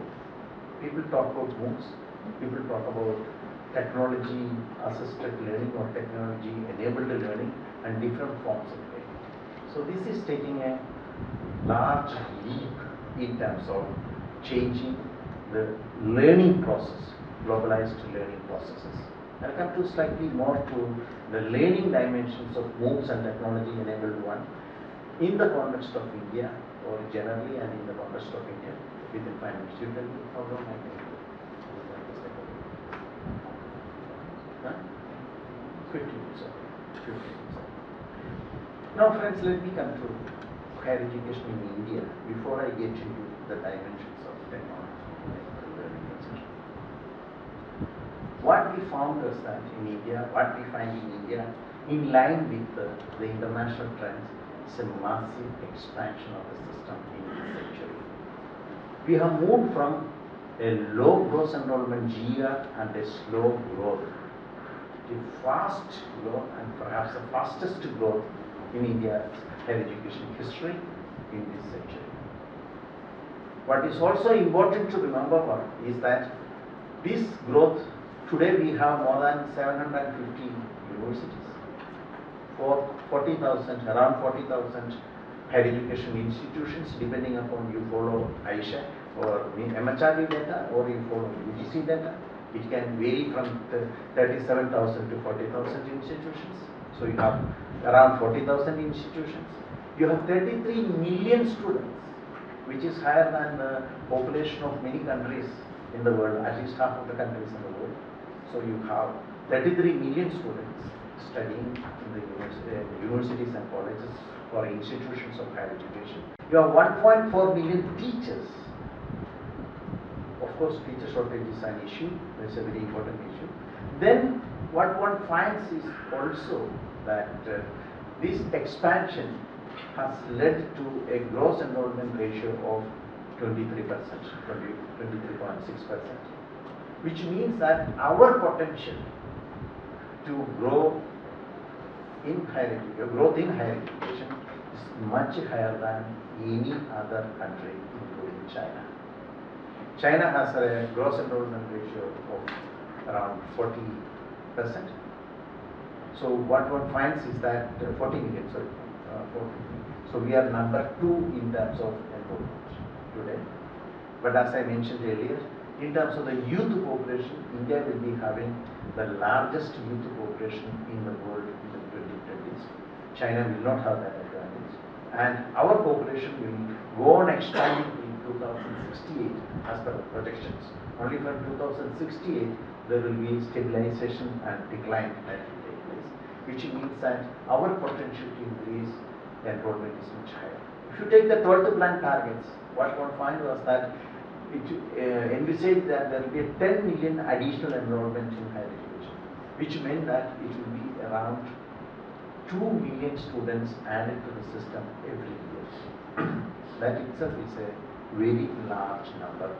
people talk about MOOCs, people talk about technology assisted learning or technology enabled learning and different forms of learning. So this is taking a large leap in terms of changing the learning process, globalized learning processes. I'll come to slightly more to the learning dimensions of MOOCs and technology enabled one in the context of India or generally and in the context of India within 5 minutes. You tell me how long I can do. 15 minutes. 15 minutes. Now friends, let me come to higher education in India before I get into the dimensions of technology, learning, etc. What we found was that in India, what we find in India, in line with the international trends, is a massive expansion of the system in this century. We have moved from a low gross enrollment GR and a slow growth to fast growth and perhaps the fastest growth in India's higher education history in this century. What is also important to remember is that this growth, today we have more than 750 universities, for 40,000, around 40,000 higher education institutions, depending upon you follow Aisha or MHRD data or you follow UGC data. It can vary from 37,000 to 40,000 institutions. So you have around 40,000 institutions. You have 33 million students, which is higher than the population of many countries in the world, at least half of the countries in the world. So you have 33 million students studying in the universities and colleges or institutions of higher education. You have 1.4 million teachers. Of course, teacher shortage is an issue. It's a very important issue. Then, what one finds is also that this expansion has led to a gross enrollment ratio of 23%, 23.6%, which means that our potential to grow in higher education, growth in higher education is much higher than any other country, including China. China has a gross enrollment ratio of around 40%. So what one finds is that 40 million, sorry, 40. So we are number 2 in terms of enrollment today. But as I mentioned earlier, in terms of the youth population, India will be having the largest youth population in the world in the 2020s. China will not have that advantage. And our population will go on expanding in 2068 as per the projections. Only from 2068 there will be stabilization and decline that will take place, which means that our potential to increase enrollment is much higher. If you take the 12th plan targets, what one find was that it envisaged that there will be 10 million additional enrollment in higher education, which meant that it will be around 2 million students added to the system every year. That itself is a very large number.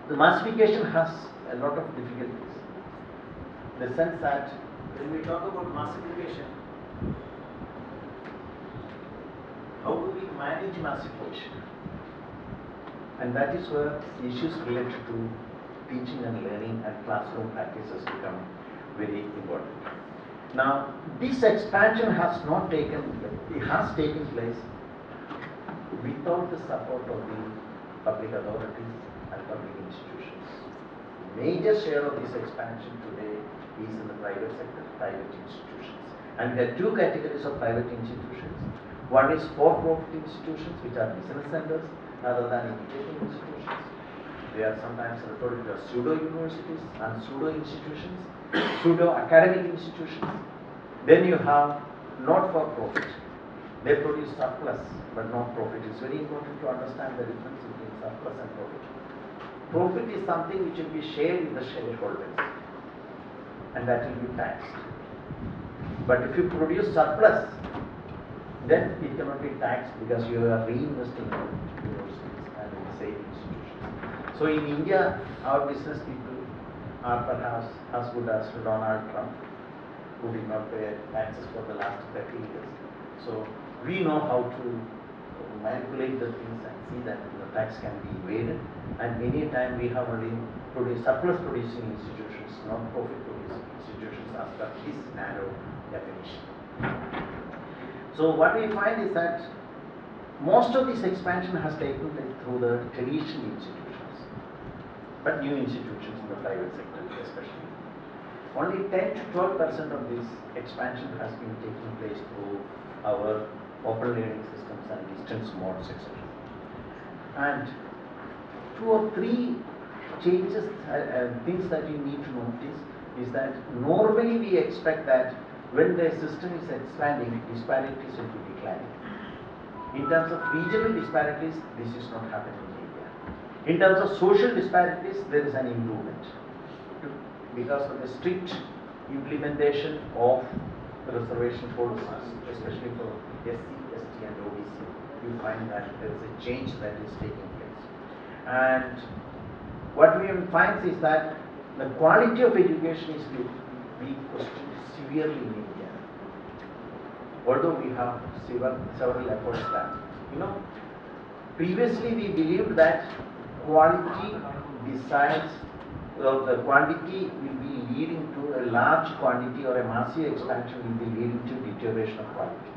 The massification has a lot of difficulties. In the sense that when we talk about massification, how do we manage massification? And that is where issues related to teaching and learning and classroom practices become very important. Now, this expansion has not taken place, it has taken place without the support of the public authorities and public institutions. The major share of this expansion today is in the private sector, private institutions. And there are 2 categories of private institutions. One is for-profit institutions, which are business centers rather than educational institutions. They are sometimes referred to as pseudo-universities and pseudo-institutions, pseudo-academic institutions. Then you have not-for-profit. They produce surplus but not profit. It's very important to understand the difference between surplus and profit. Profit is something which will be shared with the shareholders and that will be taxed. But if you produce surplus, then it cannot be taxed because you are reinvesting in universities and in same institutions. So in India, our business people are perhaps as good as Donald Trump, who did not pay taxes for the last 30 years. So we know how to manipulate the things and see that the tax can be evaded. And any time we have already produced surplus producing institutions, not profit producing institutions as per this narrow definition. So what we find is that most of this expansion has taken place through the traditional institutions, but new institutions in the private sector especially. Only 10 to 12% of this expansion has been taking place through our open learning systems and distance modes, etc. And 2 or 3 changes, things that you need to notice is that normally we expect that when the system is expanding, disparities will be declining. In terms of regional disparities, this is not happening in India. In terms of social disparities, there is an improvement. Because of the strict implementation of the reservation policies, especially for SC, ST and OBC, you find that there is a change that is taking place. And what we find is that the quality of education is being questioned severely in India. Although we have several efforts done. Previously we believed that quality decides, the quantity will be leading to a large quantity or a massive expansion will be leading to deterioration of quality.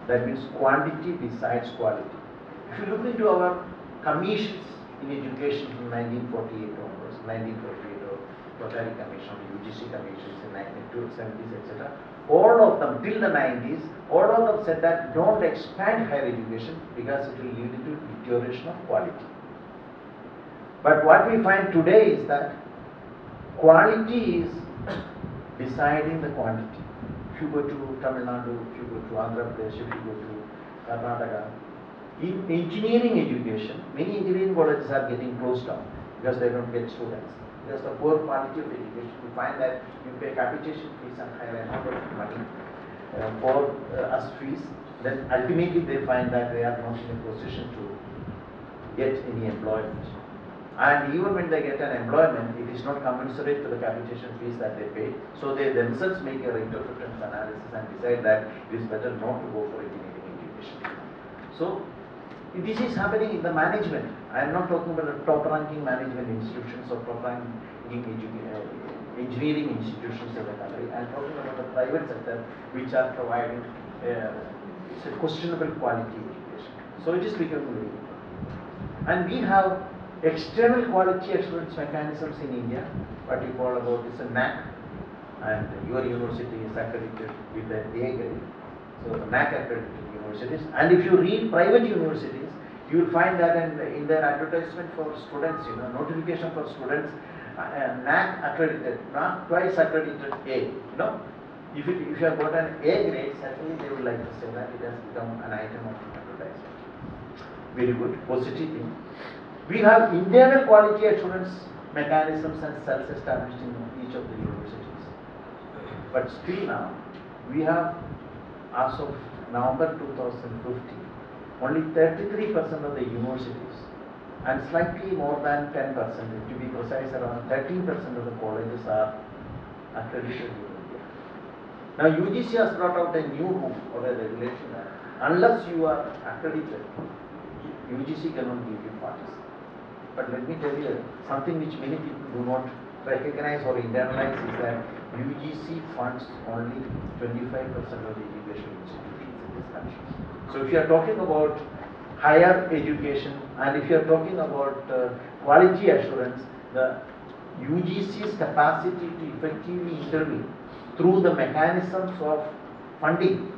That means quantity decides quality. If you look into our commissions in education from 1948 onwards, 1948 or Rotary Commission, UGC commissions in 1970s, etc. All of them till the 90s, all of them said that don't expand higher education because it will lead to deterioration of quality. But what we find today is that quality is deciding the quantity. If you go to Tamil Nadu, if you go to Andhra Pradesh, if you go to Karnataka, in engineering education, many engineering colleges are getting closed down because they don't get students. Because the poor quality of education, you find that you pay capitation fees and higher amount of money for as fees, then ultimately they find that they are not in a position to get any employment. And even when they get an employment, it is not commensurate to the capitation fees that they pay. So they themselves make a rate of returns analysis and decide that it is better not to go for engineering education. So this is happening in the management. I am not talking about the top ranking management institutions or top ranking engineering institutions in the country. I am talking about the private sector which are providing it's a questionable quality education. So it is becoming very important. And we have external quality assurance mechanisms in India. What you call about is a NAC, and your university is accredited with the A grade. So the NAC accredited universities. And if you read private universities, you will find that in their advertisement for students, notification for students, NAC accredited, not twice accredited A. If you have got an A grade, certainly they would like to say that it has become an item of advertisement. Very good, positive thing. We have internal quality assurance mechanisms and cells established in each of the universities. But still now, we have, as of November 2015, only 33% of the universities and slightly more than 10%, to be precise, around 13% of the colleges are accredited in India. Now UGC has brought out a new rule or a regulation that unless you are accredited, UGC cannot give you funds. But let me tell you, something which many people do not recognize or internalize is that UGC funds only 25% of the education institutions in this country. So if you are talking about higher education and if you are talking about quality assurance, the UGC's capacity to effectively intervene through the mechanisms of funding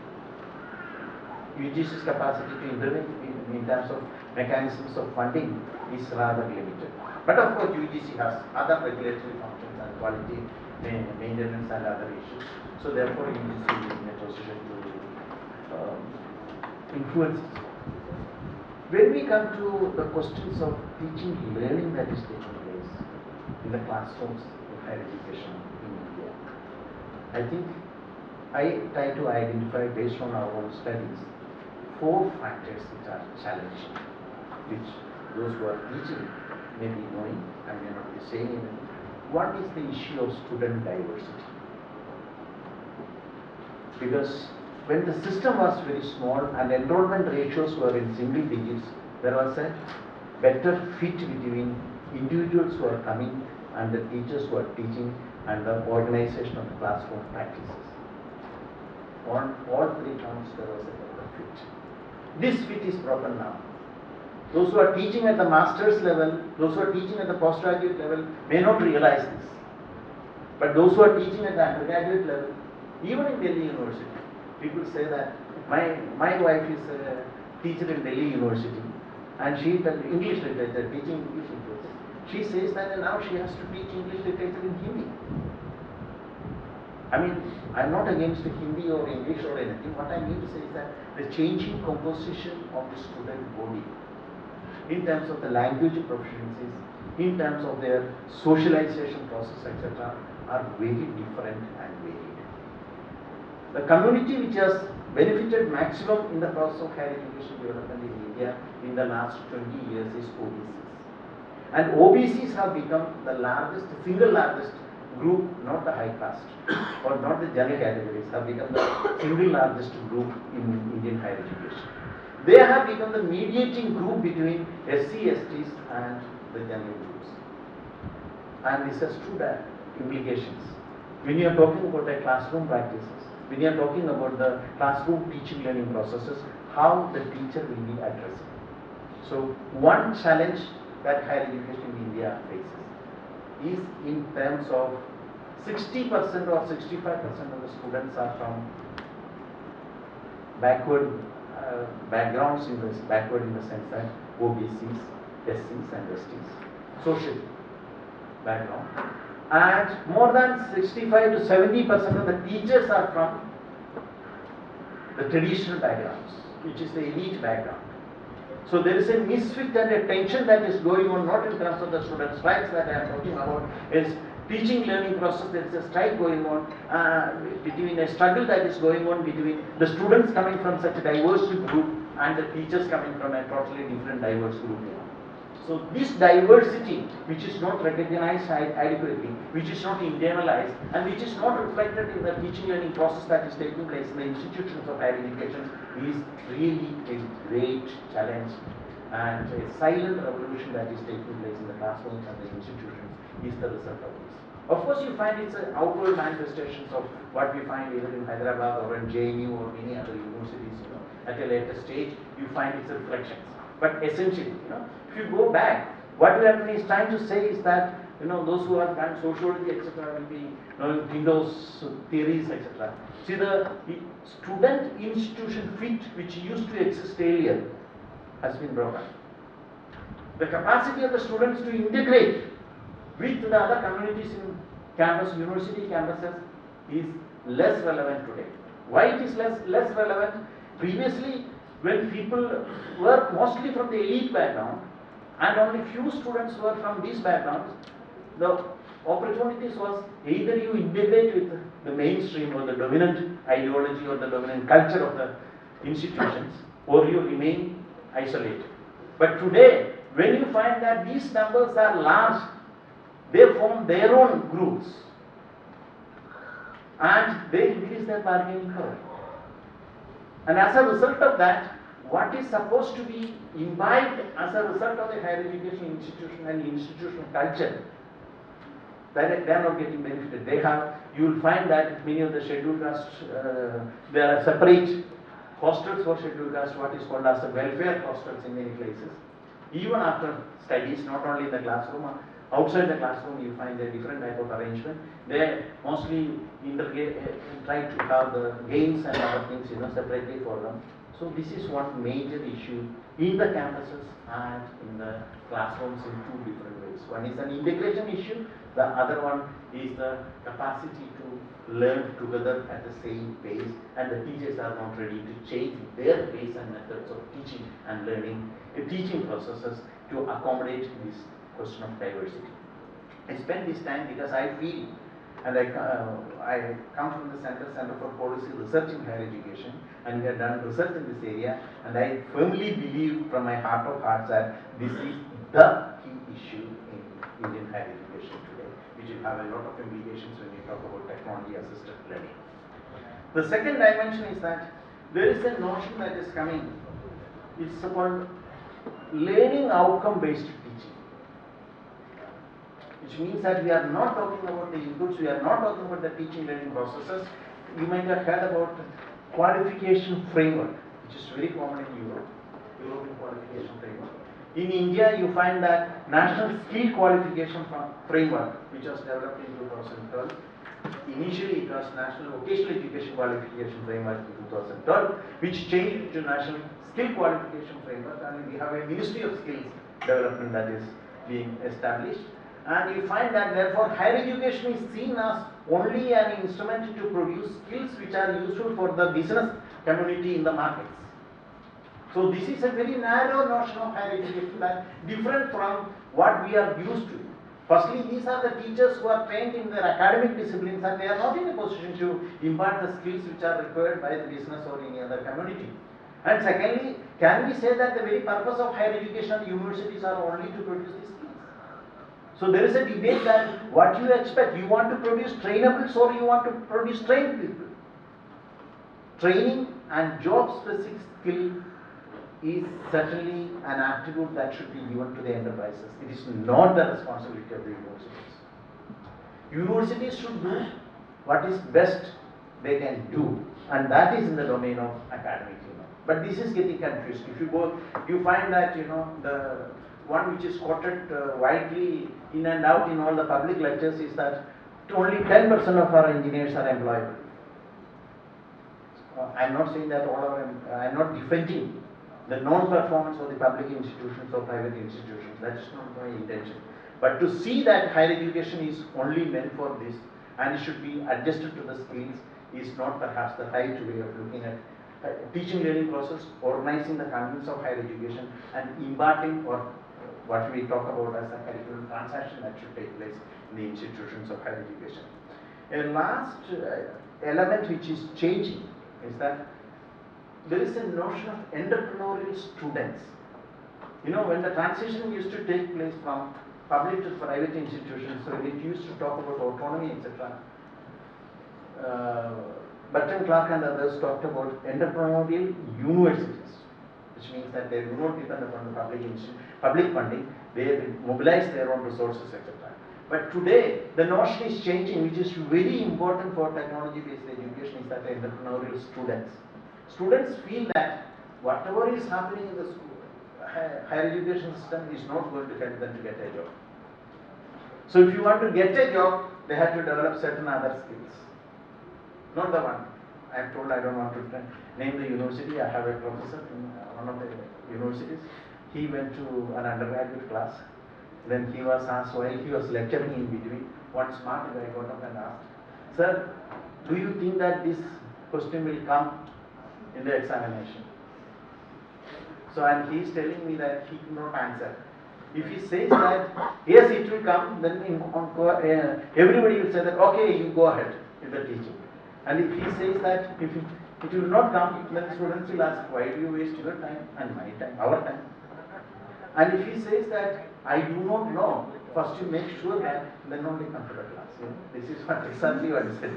UGC's capacity to intervene in terms of mechanisms of funding is rather limited. But of course, UGC has other regulatory functions and quality maintenance and other issues. So therefore, UGC is in a position to influence it. When we come to the questions of teaching learning that is taking place in the classrooms of higher education in India, I think I try to identify based on our own studies 4 factors which are challenging, which those who are teaching may be knowing and may not be saying anything. One is the issue of student diversity. Because when the system was very small and enrollment ratios were in single digits, there was a better fit between individuals who are coming and the teachers who are teaching and the organization of the classroom practices. On all 3 counts, there was a better fit. This fit is broken now. Those who are teaching at the master's level, those who are teaching at the postgraduate level may not realize this. But those who are teaching at the undergraduate level, even in Delhi University, people say that my wife is a teacher in Delhi University and she does English literature, teaching English literature. She says that now she has to teach English literature in Hindi. I mean, I'm not against Hindi or English or anything. What I mean to say is that the changing composition of the student body in terms of the language proficiencies, in terms of their socialization process, etc., are very different and varied. The community which has benefited maximum in the process of higher education development in India in the last 20 years is OBCs. And OBCs have become the largest, single largest group, not the high caste or not the general categories, have become the single largest group in Indian higher education. They have become the mediating group between SC, STs and the general groups. And this has 2 implications. When you are talking about the classroom practices, when you are talking about the classroom teaching learning processes, how the teacher will be addressing. So one challenge that higher education in India faces is in terms of 60% or 65% of the students are from backward backgrounds, backward in the sense that OBCs, SCs and STs, social background. And more than 65 to 70% of the teachers are from the traditional backgrounds, which is the elite background. So there is a misfit and a tension that is going on, not in terms of the student strikes that I am talking about, is teaching learning process. There is a strike going on between a struggle that is going on between the students coming from such a diverse group and the teachers coming from a totally different diverse group. So this diversity, which is not recognized adequately, which is not internalized, and which is not reflected in the teaching learning process that is taking place in the institutions of higher education, is really a great challenge and a silent revolution that is taking place in the classrooms and the institutions is the result of this. Of course, you find it's outward manifestations of what we find either in Hyderabad or in JNU or many other universities. At a later stage, you find its reflections. But essentially, if you go back, what Leighton is trying to say is that those who have done sociology, etc., will be knowing Pindo's theories, etc. See, the student institution fit which used to exist earlier has been broken. The capacity of the students to integrate with the other communities in campus, university campuses is less relevant today. Why it is less relevant? Previously, when people were mostly from the elite background and only few students were from these backgrounds, the opportunities was either you integrate with the mainstream or the dominant ideology or the dominant culture of the institutions, or you remain isolated. But today, when you find that these numbers are large, they form their own groups and they increase their bargaining power. And as a result of that, what is supposed to be imbibed as a result of the higher education institution and institutional culture, that they are not getting benefited. You will find that many of the scheduled castes, there are separate hostels for scheduled castes, what is called as the welfare hostels in many places. Even after studies, not only in the classroom, outside the classroom you find a different type of arrangement. They mostly try to have the games and other things separately for them. So this is one major issue in the campuses and in the classrooms in two different ways. One is an integration issue, the other one is the capacity to learn together at the same pace, and the teachers are not ready to change their pace and methods of teaching and learning, teaching processes to accommodate this question of diversity. I spend this time because I feel, and I come from the Center for Policy Research in Higher Education, and we have done research in this area, and I firmly believe from my heart of hearts that this is the key issue in Indian higher education today, which will have a lot of implications when we talk about technology assisted learning. The second dimension is that there is a notion that is coming, it's called learning outcome based teaching, which means that we are not talking about the inputs, we are not talking about the teaching learning processes. You might have heard about qualification framework, which is very common in Europe, European qualification framework. In India, you find that National Skill Qualification Framework, which was developed in 2012. Initially, it was National Vocational Education Qualification Framework in 2012, which changed to National Skill Qualification Framework, and we have a Ministry of Skills Development that is being established. And you find that therefore higher education is seen as only an instrument to produce skills which are useful for the business community in the markets. So this is a very narrow notion of higher education, that different from what we are used to. Firstly, these are the teachers who are trained in their academic disciplines, and they are not in a position to impart the skills which are required by the business or any other community. And secondly, can we say that the very purpose of higher education and universities are only to produce these skills? So there is a debate that what you expect, you want to produce trainables or you want to produce trained people. Training and job specific skill is certainly an attribute that should be given to the enterprises. It is not the responsibility of the universities. Universities should do what is best they can do, and that is in the domain of academic. But this is getting confused. If you go, you find that the one which is quoted widely in and out in all the public lectures is that only 10% of our engineers are employable. I am not saying that all of them, I am not defending the non-performance of the public institutions or private institutions. That is not my intention. But to see that higher education is only meant for this and it should be adjusted to the skills is not perhaps the right way of looking at teaching learning process, organizing the contents of higher education, and imparting or what we talk about as a curriculum transaction that should take place in the institutions of higher education. A last element which is changing is that there is a notion of entrepreneurial students. When the transition used to take place from public to private institutions, so it used to talk about autonomy, etc. Burton Clark and others talked about entrepreneurial universities, which means that they do not depend upon the public funding, they mobilize their own resources, etc. But today, the notion is changing, which is very important for technology-based education, is that entrepreneurial students. Students feel that whatever is happening in the school, higher education system is not going to help them to get a job. So if you want to get a job, they have to develop certain other skills. Not the one. I am told I don't want to name the university. I have a professor in one of the universities. He went to an undergraduate class. Then he was asked while he was lecturing in between. One smart guy got up and asked, "Sir, do you think that this question will come in the examination?" So, and he is telling me that he cannot answer. If he says that yes, it will come, then everybody will say that okay, you go ahead with the teaching. And if he says that if it will not come, then students will ask, why do you waste your time and my time, our time? And if he says that I do not know, first you make sure that, then only come to the class. This is what exactly what I said,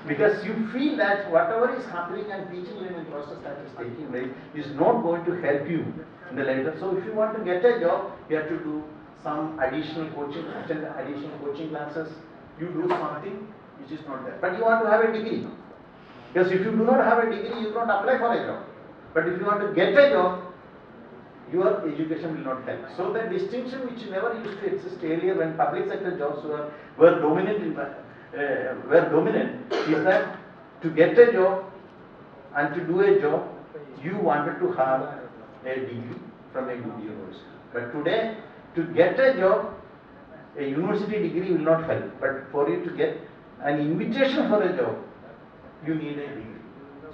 because you feel that whatever is happening and teaching learning process that is taking place is not going to help you in the later. So if you want to get a job, you have to do some additional coaching, attend additional coaching classes. You do something which is not there. But you want to have a degree. Because if you do not have a degree, you cannot apply for a job. But if you want to get a job, your education will not help. So the distinction which never used to exist earlier when public sector jobs were dominant is that to get a job and to do a job, you wanted to have a degree from a good university. But today, to get a job, a university degree will not help. But for you to get an invitation for a job, you need a degree.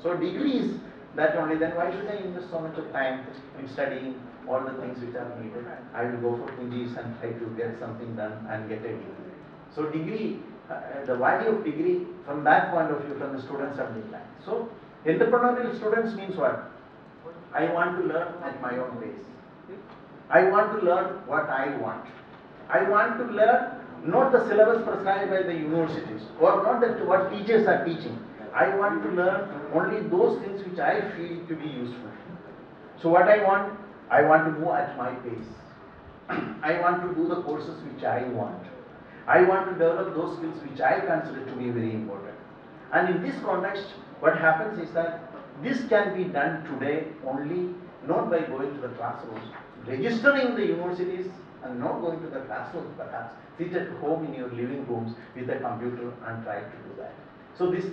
So degree is that only. Then why should I invest so much of time in studying all the things which are needed? I will go for Punjis and try to get something done and get a degree. So degree, the value of degree from that point of view from the students have declined. So entrepreneurial students means what? I want to learn at my own pace. I want to learn what I want. I want to learn not the syllabus prescribed by the universities or not that what teachers are teaching. I want to learn only those things which I feel to be useful. So what I want to move at my pace. I want to do the courses which I want. I want to develop those skills which I consider to be very important. And in this context, what happens is that this can be done today only not by going to the classrooms, registering the universities and not going to the classrooms perhaps, sit at home in your living rooms with a computer and try to do that. So this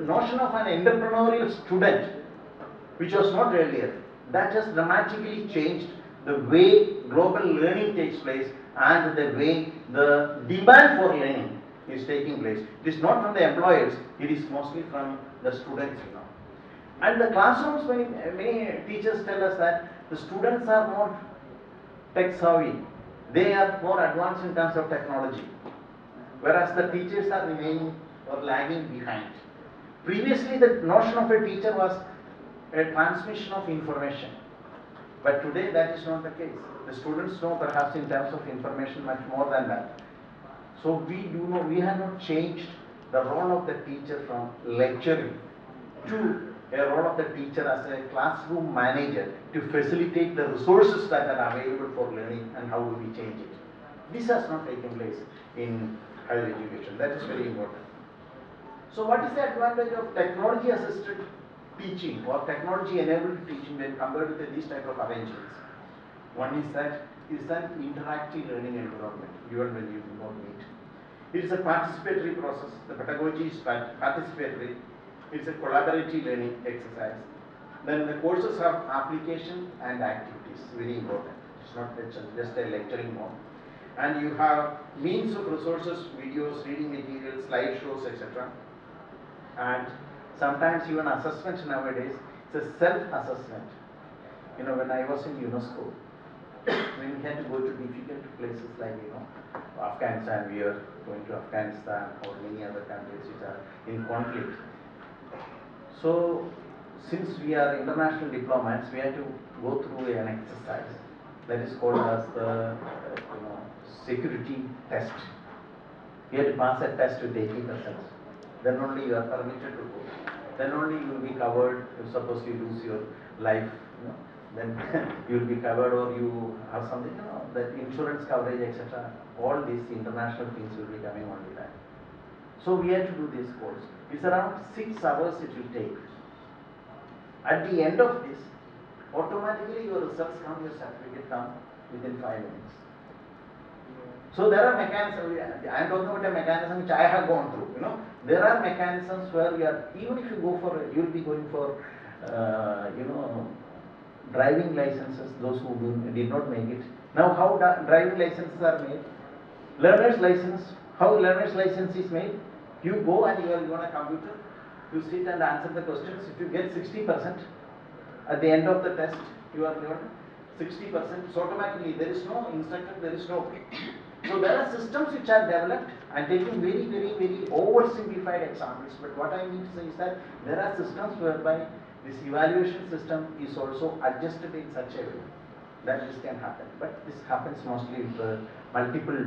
notion of an entrepreneurial student, which was not earlier, that has dramatically changed the way global learning takes place and the way the demand for learning is taking place. It is not from the employers, it is mostly from the students, And the classrooms, many teachers tell us that the students are more tech savvy. They are more advanced in terms of technology, whereas the teachers are remaining or lagging behind. Previously, the notion of a teacher was a transmission of information, but today that is not the case. The students know perhaps in terms of information much more than that. So we have not changed the role of the teacher from lecturing to a role of the teacher as a classroom manager to facilitate the resources that are available for learning and how do we change it. This has not taken place in higher education. That is very important. So what is the advantage of technology assisted teaching or technology enabled teaching when compared with these type of arrangements? One is that it's an interactive learning environment even when you do not meet. It is a participatory process. The pedagogy is participatory. It's a collaborative learning exercise. Then the courses have application and activities, very important. It's not just a lecturing mode. And you have means of resources, videos, reading materials, slideshows, etc. And sometimes even assessment nowadays, it's a self-assessment. When I was in UNESCO, when we had to go to difficult places like, Afghanistan, we are going to Afghanistan or many other countries which are in conflict. So, since we are international diplomats, we have to go through an exercise that is called as the security test. You have to pass a test with 80%. Then only you are permitted to go. Then only you will be covered. If suppose you lose your life, then you will be covered, or you have something, that insurance coverage, etc. All these international things will be coming only that. So we have to do this course. It's around 6 hours it will take. At the end of this, automatically your results come, your certificate come within 5 minutes. So there are mechanisms, I am talking about a mechanism which I have gone through, There are mechanisms where even if you go for, you will be going for, driving licenses, those who did not make it. Now how driving licenses are made? Learner's license, how learner's license is made? You go and you are on a computer, you sit and answer the questions. If you get 60%, at the end of the test, you are given 60%. So automatically, there is no instructor, there is no. So there are systems which are developed. I am taking very, very, very oversimplified examples. But what I mean to say is that there are systems whereby this evaluation system is also adjusted in such a way that this can happen. But this happens mostly with the multiple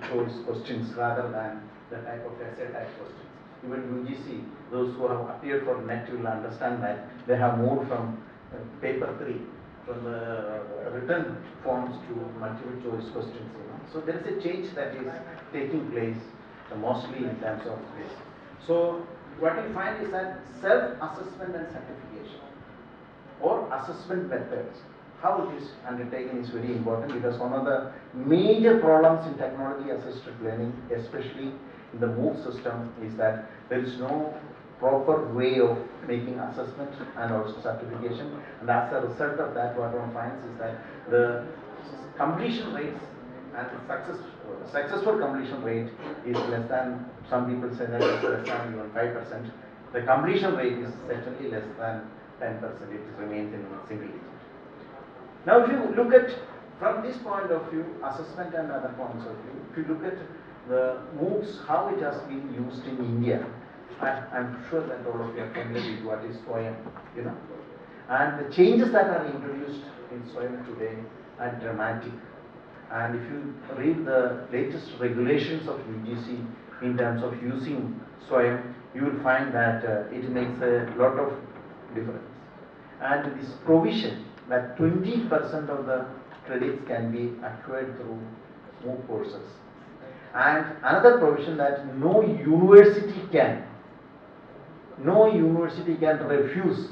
choice questions rather than the type of essay type questions. Even UGC, those who have appeared for NET will understand that they have moved from paper 3, from the written forms to multiple choice questions. So there is a change that is taking place mostly in terms of this. So what we find is that self-assessment and certification or assessment methods, how it is undertaken is very important, because one of the major problems in technology assisted learning, especially in the MOOC system, is that there is no proper way of making assessment and also certification, and as a result of that, what one finds is that the completion rates and successful completion rate is less than, some people say that it's less than even 5%. The completion rate is certainly less than 10%. It remains in single digit. Now, if you look at from this point of view, assessment and other points of view, if you look at the MOOCs, how it has been used in India, I'm sure that all of you are familiar with what is SWAYAM, you know, and the changes that are introduced in SWAYAM today are dramatic. And if you read the latest regulations of UGC in terms of using SWAYAM, you will find that it makes a lot of difference. And this provision that 20% of the credits can be acquired through MOOC courses. And another provision that no university can refuse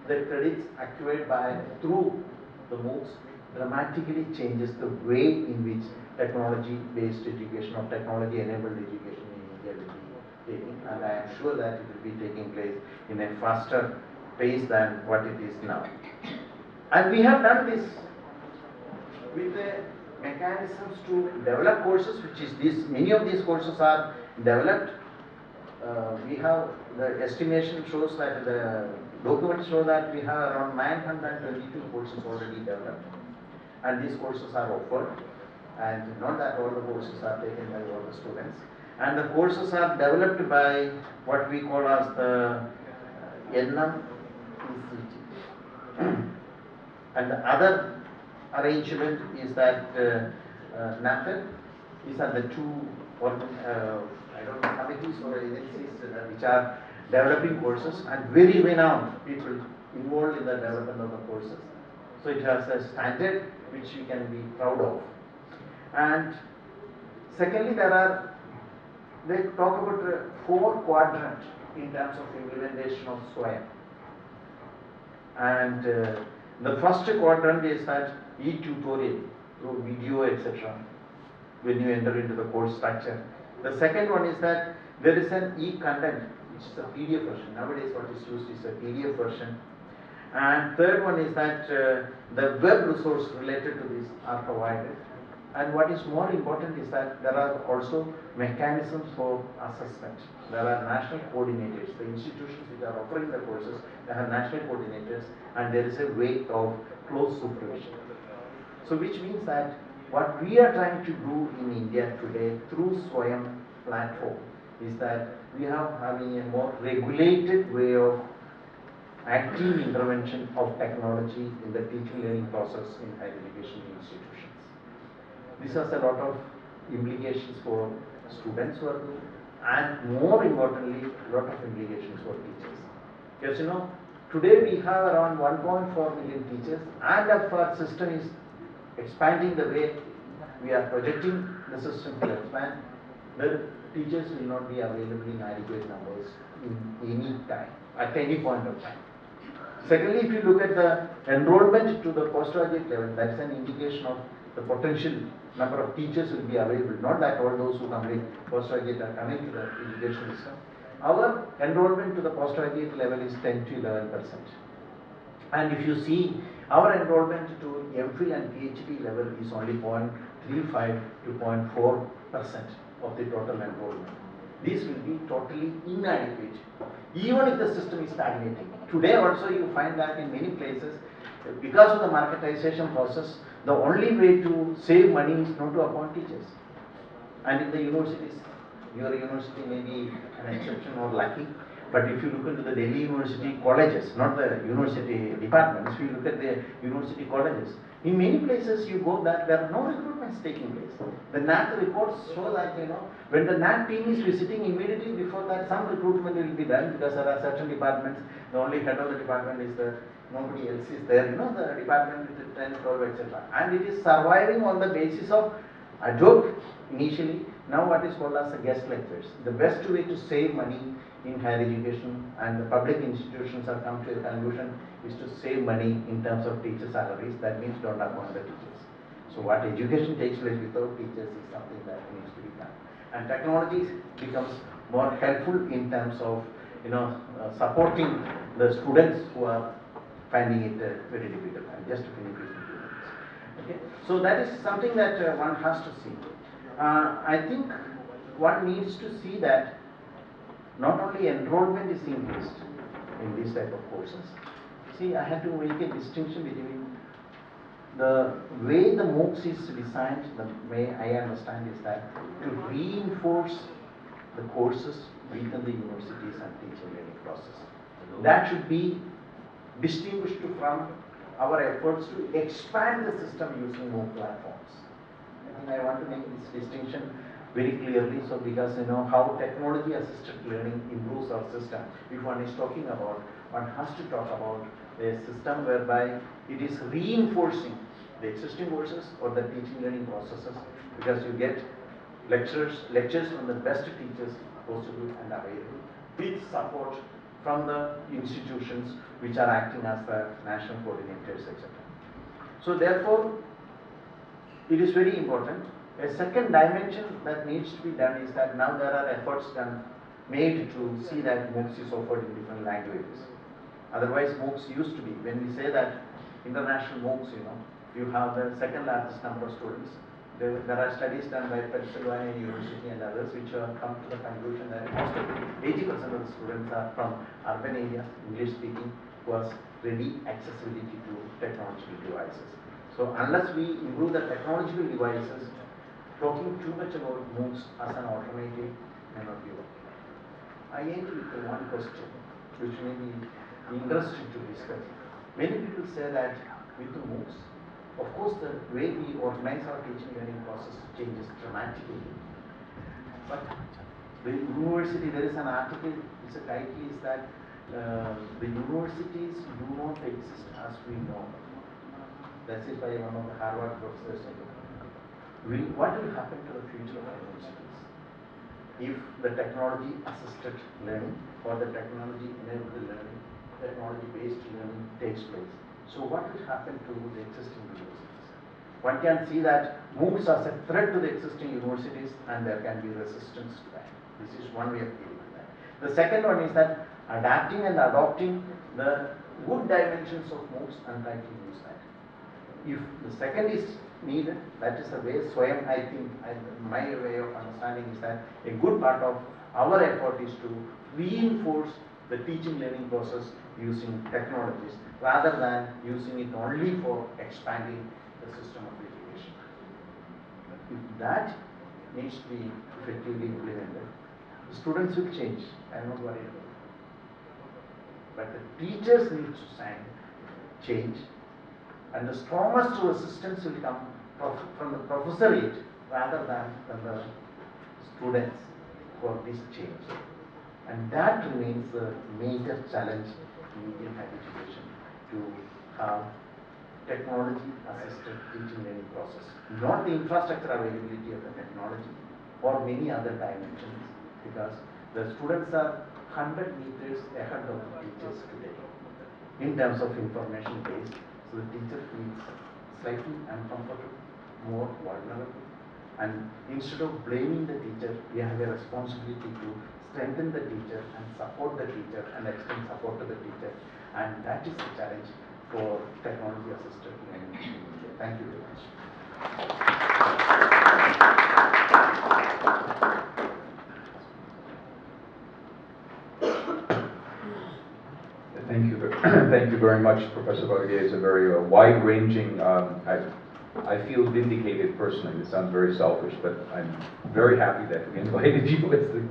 the credits acquired through the MOOCs, dramatically changes the way in which technology-based education or technology-enabled education in India will be taking, and I am sure that it will be taking place in a faster pace than what it is now. And we have done this with the mechanisms to develop courses, which is this. Many of these courses are developed. We have the estimation shows that the documents show that we have around 922 courses already developed, and these courses are offered, and not that all the courses are taken by all the students, and the courses are developed by what we call as the NUEPA. And the other arrangement is that NAFED. These are the two committees or agencies which are developing courses, and very renowned people involved in the development of the courses. So it has a standard which you can be proud of. And secondly, they talk about 4 quadrants in terms of implementation of SWAYAM. And the first quadrant is that e-tutorial through video, etc. when you enter into the course structure. The second one is that there is an e-content, which is a PDF version. Nowadays what is used is a PDF version. And third one is that the web resource related to this are provided. And what is more important is that there are also mechanisms for assessment. There are national coordinators. The institutions which are offering the courses, they have national coordinators, and there is a way of close supervision. So which means that what we are trying to do in India today through SWAYAM platform is that we are having a more regulated way of active intervention of technology in the teaching learning process in higher education institutions. This has a lot of implications for students who are doing, and more importantly, a lot of implications for teachers. Because you know, today we have around 1.4 million teachers, and if our system is expanding the way we are projecting the system to expand, the teachers will not be available in adequate numbers in any time, at any point of time. Secondly, if you look at the enrollment to the postgraduate level, that is an indication of the potential number of teachers will be available. Not that all those who complete postgraduate are coming to the education system. Our enrollment to the postgraduate level is 10 to 11%. And if you see, our enrollment to MPhil and PhD level is only 0.35 to 0.4% of the total enrollment. This will be totally inadequate, even if the system is stagnating. Today also you find that in many places, because of the marketization process, the only way to save money is not to appoint teachers. And in the universities, your university may be an exception or lucky, but if you look into the Delhi University colleges, not the university departments, if you look at the university colleges, in many places you go that there are no recruitments taking place. The NAT reports show that, you know, when the NAT team is visiting, immediately before that some recruitment will be done, because there are certain departments, the only head of the department is there, nobody else is there, you know, the department with 10, 12, etc. And it is surviving on the basis of ad hoc initially, now what is called as a guest lectures. The best way to save money in higher education, and the public institutions have come to a conclusion, is to save money in terms of teacher salaries. That means don't appoint the teachers. So what education takes place without teachers is something that needs to be done. And technology becomes more helpful in terms of supporting the students who are finding it very difficult. And just to finish with you. Okay, so that is something that one has to see. I think one needs to see that not only enrollment is increased in these type of courses. See, I had to make a distinction between the way the MOOCs is designed, the way I understand is that to reinforce the courses within the universities and teaching learning process. That should be distinguished from our efforts to expand the system using MOOC platforms. I think I want to make this distinction very clearly, so because how technology assisted learning improves our system. If one is talking about, one has to talk about a system whereby it is reinforcing the existing courses or the teaching learning processes, because you get lectures from the best teachers possible and available with support from the institutions which are acting as the national coordinators, etc. So therefore, it is very important. A second dimension that needs to be done is that now there are efforts made to see that MOOCs is offered in different languages. Otherwise, MOOCs used to be, when we say that international MOOCs, you have the second largest number of students. There are studies done by Pennsylvania University and others which have come to the conclusion that most of 80% of the students are from urban areas, English speaking, who has ready accessibility to technological devices. So unless we improve the technological devices, talking too much about MOOCs as an alternative may not be working. I end with one question which may be interesting to discuss. Many people say that with the MOOCs, of course, the way we organize our teaching learning process changes dramatically. But the university, there is an article, its title is that the universities do not exist as we know. That's it by one of the Harvard professors. What will happen to the future of universities if the technology assisted learning or the technology enabled learning, technology based learning takes place? So what will happen to the existing universities? One can see that MOOCs as a threat to the existing universities, and there can be resistance to that. This is one way of dealing with that. The second one is that adapting and adopting the good dimensions of MOOCs and trying to use that. If the second is needed, that is the way Swayam, I think, my way of understanding is that a good part of our effort is to reinforce the teaching learning process using technologies rather than using it only for expanding the system of education. If that needs to be effectively implemented, the students will change. I am not worried about it. But the teachers need to change, and the strongest resistance will come from the professorate rather than from the students for this change. And that remains a major challenge in Indian higher education, to have technology-assisted teaching learning process. Not the infrastructure availability of the technology or many other dimensions, because the students are 100 meters ahead of the teachers today in terms of information base. So the teacher feels slightly uncomfortable, more vulnerable. And instead of blaming the teacher, we have a responsibility to strengthen the teacher and support the teacher and extend support to the teacher. And that is the challenge for technology assisted learning. Thank you very much. Thank you very much, Professor Varghese. It's a very wide-ranging. I feel vindicated personally. This sounds very selfish, but I'm very happy that we invited you as the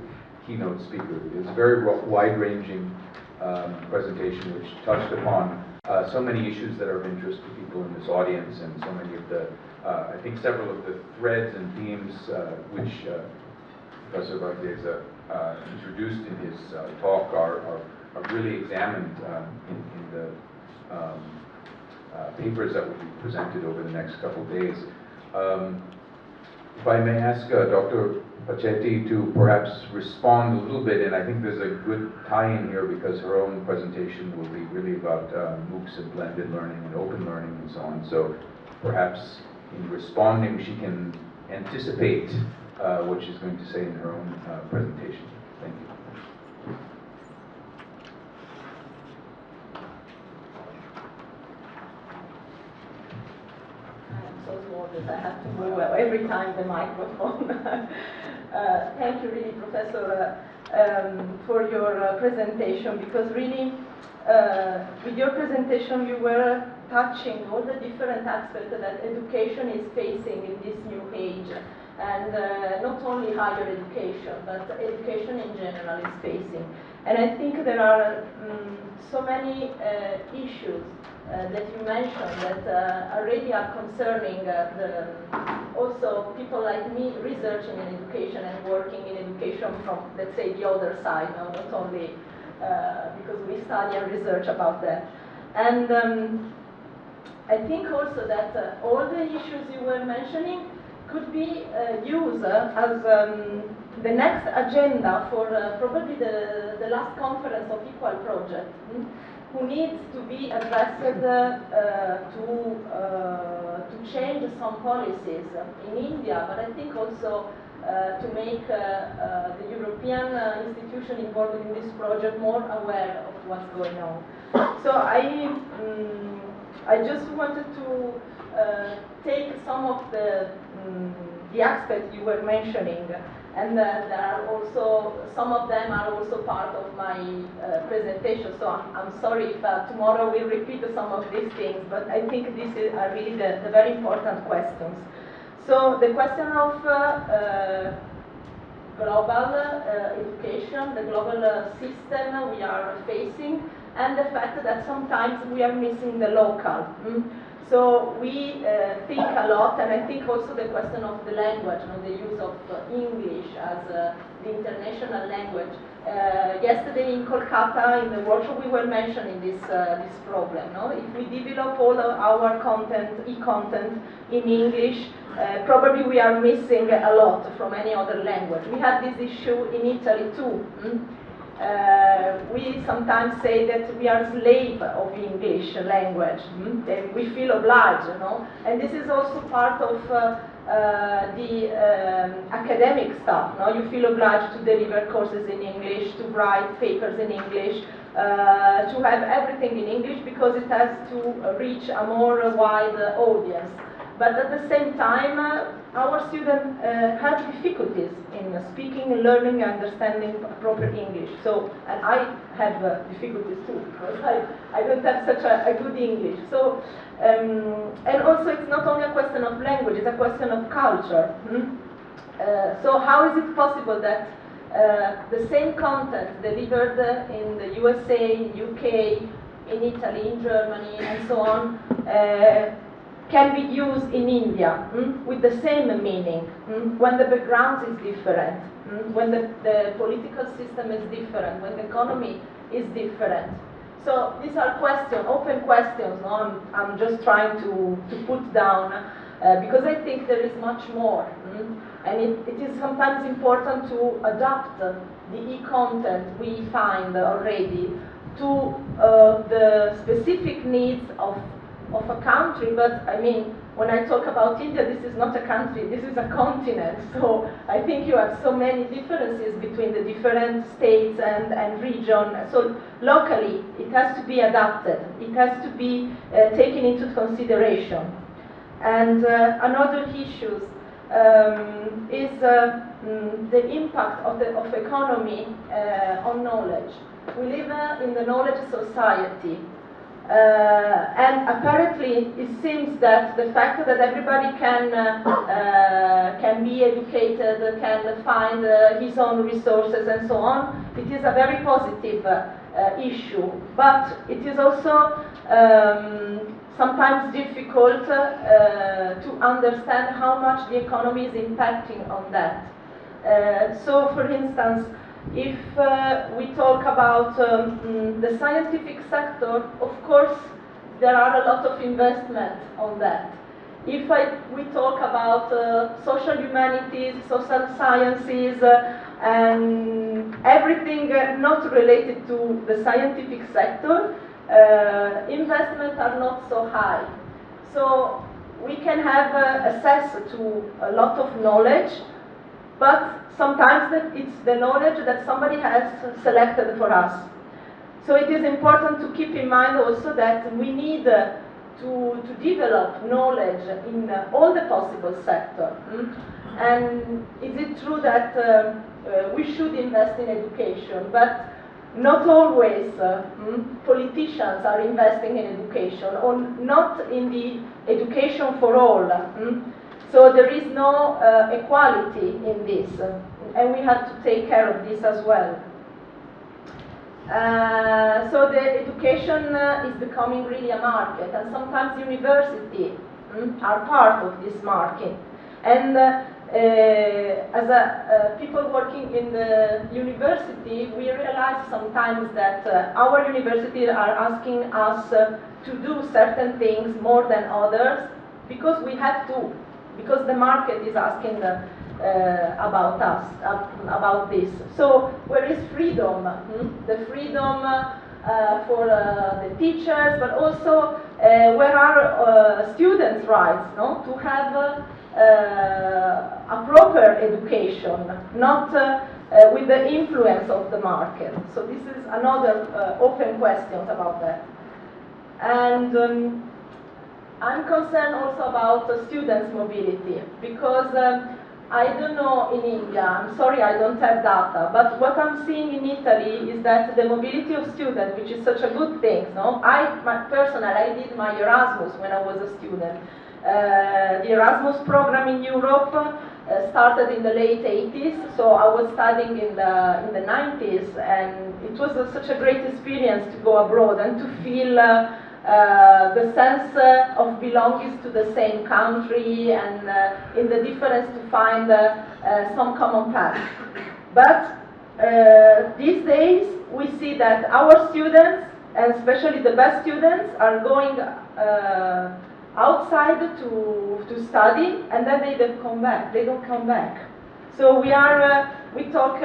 keynote speaker. It's a very wide-ranging presentation which touched upon so many issues that are of interest to people in this audience, and so many of the, I think several of the threads and themes which Professor Varghese introduced in his talk are really examined in the papers that will be presented over the next couple of days. If I may ask Dr. Pacetti to perhaps respond a little bit, and I think there's a good tie-in here because her own presentation will be really about MOOCs and blended learning and open learning and so on. So perhaps in responding she can anticipate what she's going to say in her own presentation. Thank you. because I have to move every time the microphone. Thank you really, Professor, for your presentation, because really, with your presentation you were touching all the different aspects that education is facing in this new age. And not only higher education, but education in general is facing. And I think there are so many issues that you mentioned that already are concerning also people like me researching in education and working in education from, let's say, the other side, no? Not only because we study and research about that. And I think also that all the issues you were mentioning could be used as the next agenda for probably the last conference of E-QUAL project, who needs to be addressed to change some policies in India, but I think also to make the European institution involved in this project more aware of what's going on. So I just wanted to take some of the aspects you were mentioning, and there are also, some of them are also part of my presentation, so I'm sorry if tomorrow we'll repeat some of these things, but I think these are really the very important questions. So the question of global education, the global system we are facing, and the fact that sometimes we are missing the local. So we think a lot, and I think also the question of the language, the use of English as the international language. Yesterday in Kolkata, in the workshop, we were mentioning this problem. No? If we develop all our content, e-content in English, probably we are missing a lot from any other language. We had this issue in Italy too. We sometimes say that we are slave of English language. And we feel obliged, and this is also part of the academic stuff. You feel obliged to deliver courses in English, to write papers in English, to have everything in English because it has to reach a more wide audience. But at the same time, our students have difficulties in speaking, learning, and understanding proper English. So, and I have difficulties too, because I don't have such a good English. So, and also it's not only a question of language, it's a question of culture. So how is it possible that the same content delivered in the USA, UK, in Italy, in Germany, and so on, can be used in India with the same meaning when the background is different, when the political system is different, when the economy is different. So these are questions, open questions. No? I'm just trying to put down because I think there is much more, and it is sometimes important to adapt the e-content we find already to the specific needs of a country. But I mean, when I talk about India, this is not a country, this is a continent. So I think you have so many differences between the different states and regions. So locally, it has to be adapted. It has to be taken into consideration. And another issue is the impact of economy on knowledge. We live in the knowledge society. And apparently it seems that the fact that everybody can be educated, can find his own resources and so on, it is a very positive issue. But it is also sometimes difficult to understand how much the economy is impacting on that. So for instance, if we talk about the scientific sector, of course, there are a lot of investment on that. If we talk about social humanities, social sciences, and everything not related to the scientific sector, investments are not so high. So we can have access to a lot of knowledge, but sometimes it's the knowledge that somebody has selected for us. So it is important to keep in mind also that we need to develop knowledge in all the possible sectors. And is it true that we should invest in education, but not always politicians are investing in education, or not in the education for all. So there is no equality in this, and we have to take care of this as well. So the education is becoming really a market, and sometimes universities are part of this market. And as people working in the university, we realize sometimes that our universities are asking us to do certain things more than others because we have to, because the market is asking about us, about this. So where is freedom? The freedom for the teachers, but also where are students' rights, no? To have a proper education, not with the influence of the market. So this is another open question about that. And I'm concerned also about students' mobility, because I don't know in India, I'm sorry I don't have data, but what I'm seeing in Italy is that the mobility of students, which is such a good thing, no? Personally, I did my Erasmus when I was a student. The Erasmus program in Europe started in the late 80s, so I was studying in the 90s, and it was such a great experience to go abroad and to feel the sense of belonging to the same country, and in the difference to find some common path. But these days we see that our students, and especially the best students, are going outside to study, and then they don't come back. They don't come back. So we are we talk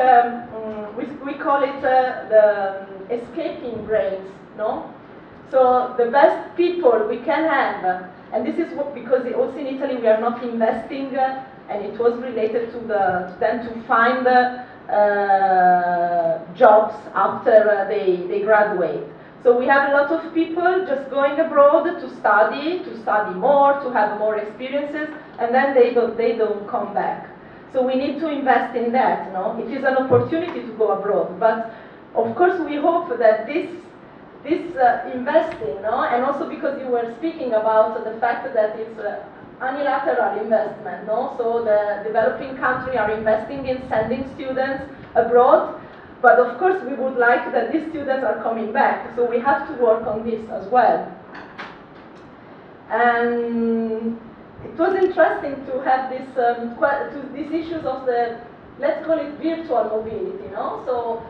we call it the escaping brains, no? So the best people we can have, and this is what, because also in Italy we are not investing, and it was related to them to find jobs after they graduate. So we have a lot of people just going abroad to study more, to have more experiences, and then they don't come back. So we need to invest in that. No, it is an opportunity to go abroad, but of course we hope that this investing, no, and also because you were speaking about the fact that it's unilateral investment, no, so the developing countries are investing in sending students abroad. But of course, we would like that these students are coming back, so we have to work on this as well. And it was interesting to have this, these issues of the, let's call it virtual mobility, you know? So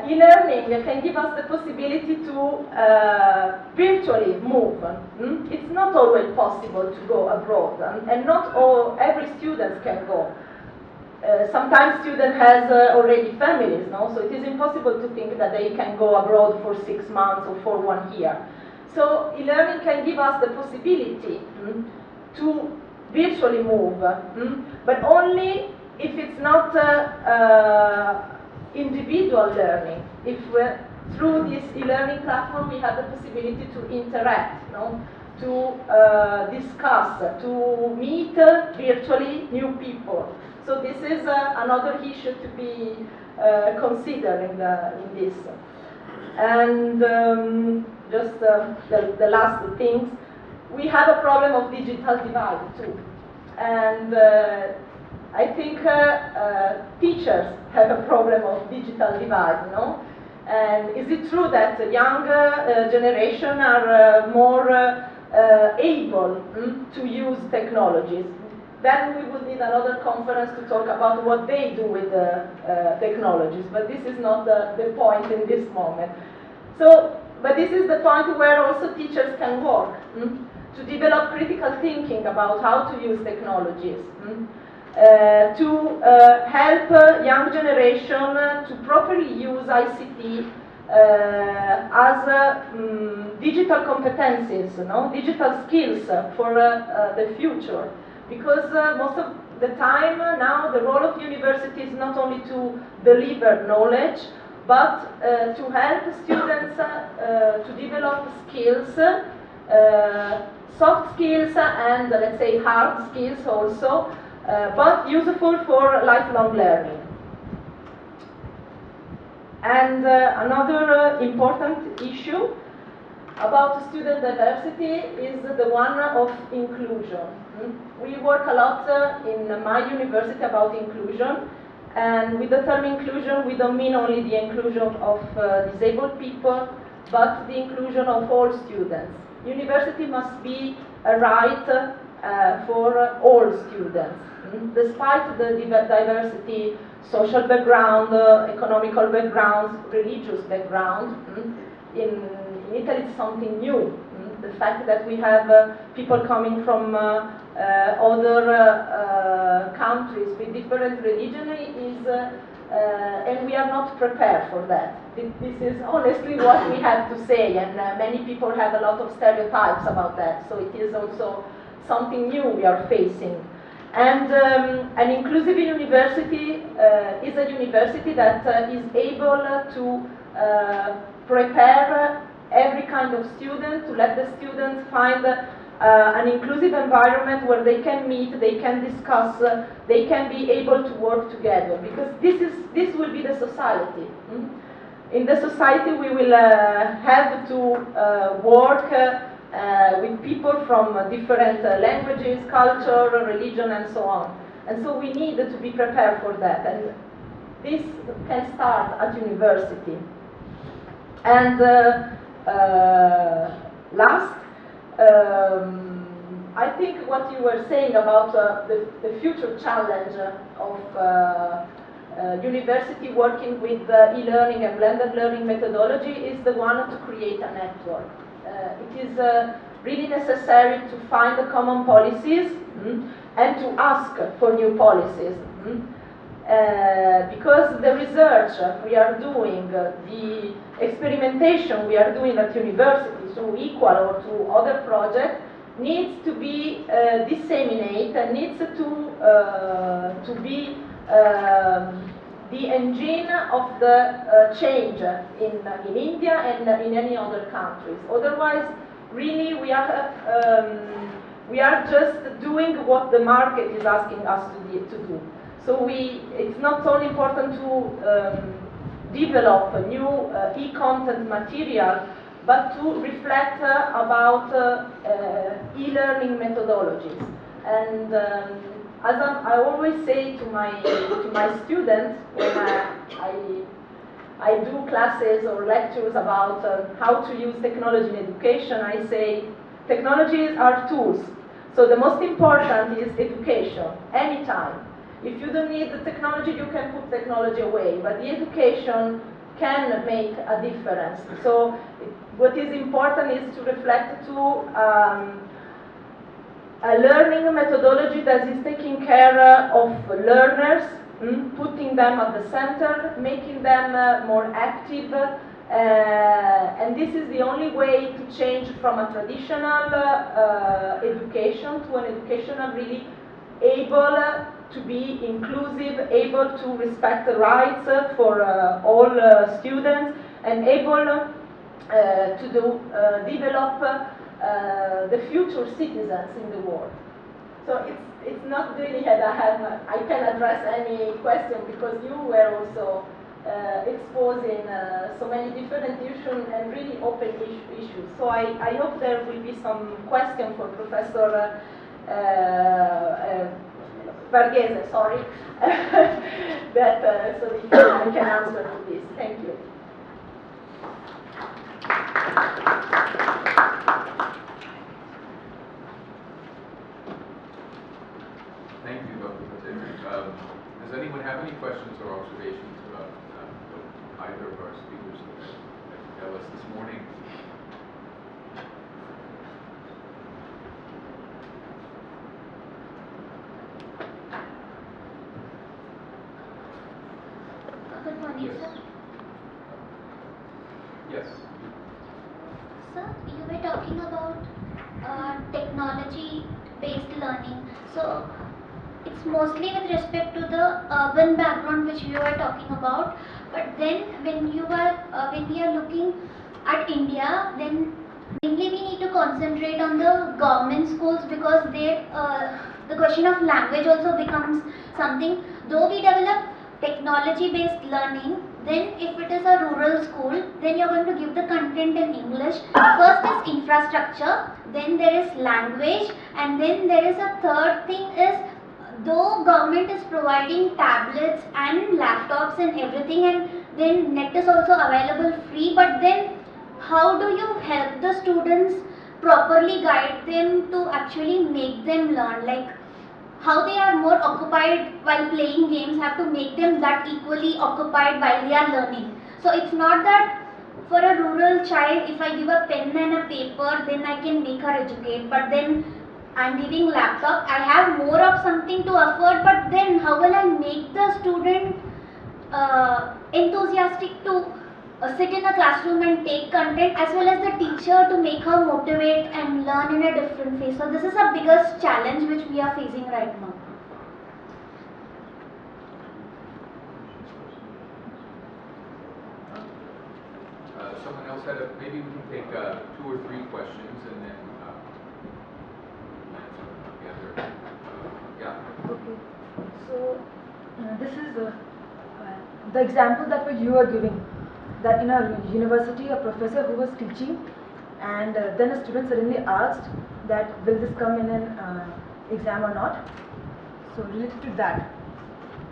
e-learning can give us the possibility to virtually move. It's not always possible to go abroad, and not every student can go. Sometimes student has already families, no? So it is impossible to think that they can go abroad for 6 months or for 1 year. So e-learning can give us the possibility to virtually move, but only if it's not individual learning. If through this e-learning platform we have the possibility to interact, no? To discuss, to meet virtually new people. So this is another issue to be considered in this. And just the last things, we have a problem of digital divide too. And I think teachers have a problem of digital divide, no? And is it true that the younger generation are more able to use technologies? Then we would need another conference to talk about what they do with the technologies, but this is not the point in this moment. So, but this is the point where also teachers can work, to develop critical thinking about how to use technologies, to help young generation to properly use ICT as digital competencies, no? Digital skills for the future. Because most of the time now the role of university is not only to deliver knowledge, but to help students to develop skills soft skills and let's say hard skills also, but useful for lifelong learning. And another important issue about student diversity is the one of inclusion. We work a lot in my university about inclusion, and with the term inclusion we don't mean only the inclusion of disabled people, but the inclusion of all students. University must be a right for all students, despite the diversity, social background, economical backgrounds, religious background. In Italy it's something new. The fact that we have people coming from other countries with different religion is, and we are not prepared for that. This is honestly what we have to say, and many people have a lot of stereotypes about that, so it is also something new we are facing. And an inclusive university is a university that is able to prepare every kind of student, to let the students find an inclusive environment where they can meet, they can discuss, they can be able to work together, because this will be the society. In the society we will have to work with people from different languages, culture, religion, and so on. And so we need to be prepared for that, and this can start at university. And last, I think what you were saying about the future challenge of university working with e-learning and blended learning methodology is the one to create a network. It is really necessary to find the common policies and to ask for new policies. Because the research we are doing, the experimentation we are doing at universities through E-QUAL or through other projects needs to be disseminated and needs to be the engine of the change in India and in any other countries. Otherwise, really, we are just doing what the market is asking us to do. So it's not only important to develop a new e-content material, but to reflect about e-learning methodologies. And as I always say to my students when I do classes or lectures about how to use technology in education, I say technologies are tools. So the most important is education, anytime. If you don't need the technology, you can put technology away, but the education can make a difference. So what is important is to reflect to a learning methodology that is taking care of learners, putting them at the center, making them more active, and this is the only way to change from a traditional education to an educational really able to be inclusive, able to respect the rights for all students, and able to develop the future citizens in the world. So it's not really that I can address any question, because you were also exposing so many different issues and really open issues. So I hope there will be some question for Professor Varghese, sorry, that so that I can answer to this. Thank you. Thank you, Dr. Pacetti. Does anyone have any questions or observations about what either of our speakers have tell us this morning? Good morning, Yes. sir. Yes. Sir, you were talking about technology-based learning. So it's mostly with respect to the urban background which you were talking about. But then when we are looking at India, then Mainly, we need to concentrate on the government schools because the question of language also becomes something. Though we develop technology-based learning, then if it is a rural school, then you're going to give the content in English. First is infrastructure, then there is language, and then there is a third thing is, though government is providing tablets and laptops and everything, and then net is also available free, but then how do you help the students properly guide them to actually make them learn? Like how they are more occupied while playing games, have to make them that equally occupied while they are learning. So it's not that for a rural child, if I give a pen and a paper, then I can make her educate. But then I'm giving laptop, I have more of something to afford, but then how will I make the student enthusiastic to sit in a classroom and take content, as well as the teacher to make her motivate and learn in a different phase. So this is the biggest challenge which we are facing right now. Someone else had maybe we can take 2 or 3 questions and then answer them together. Yeah. Okay. So this is the example that you are giving, that in a university a professor who was teaching, and then a student suddenly asked that will this come in an exam or not. So related to that,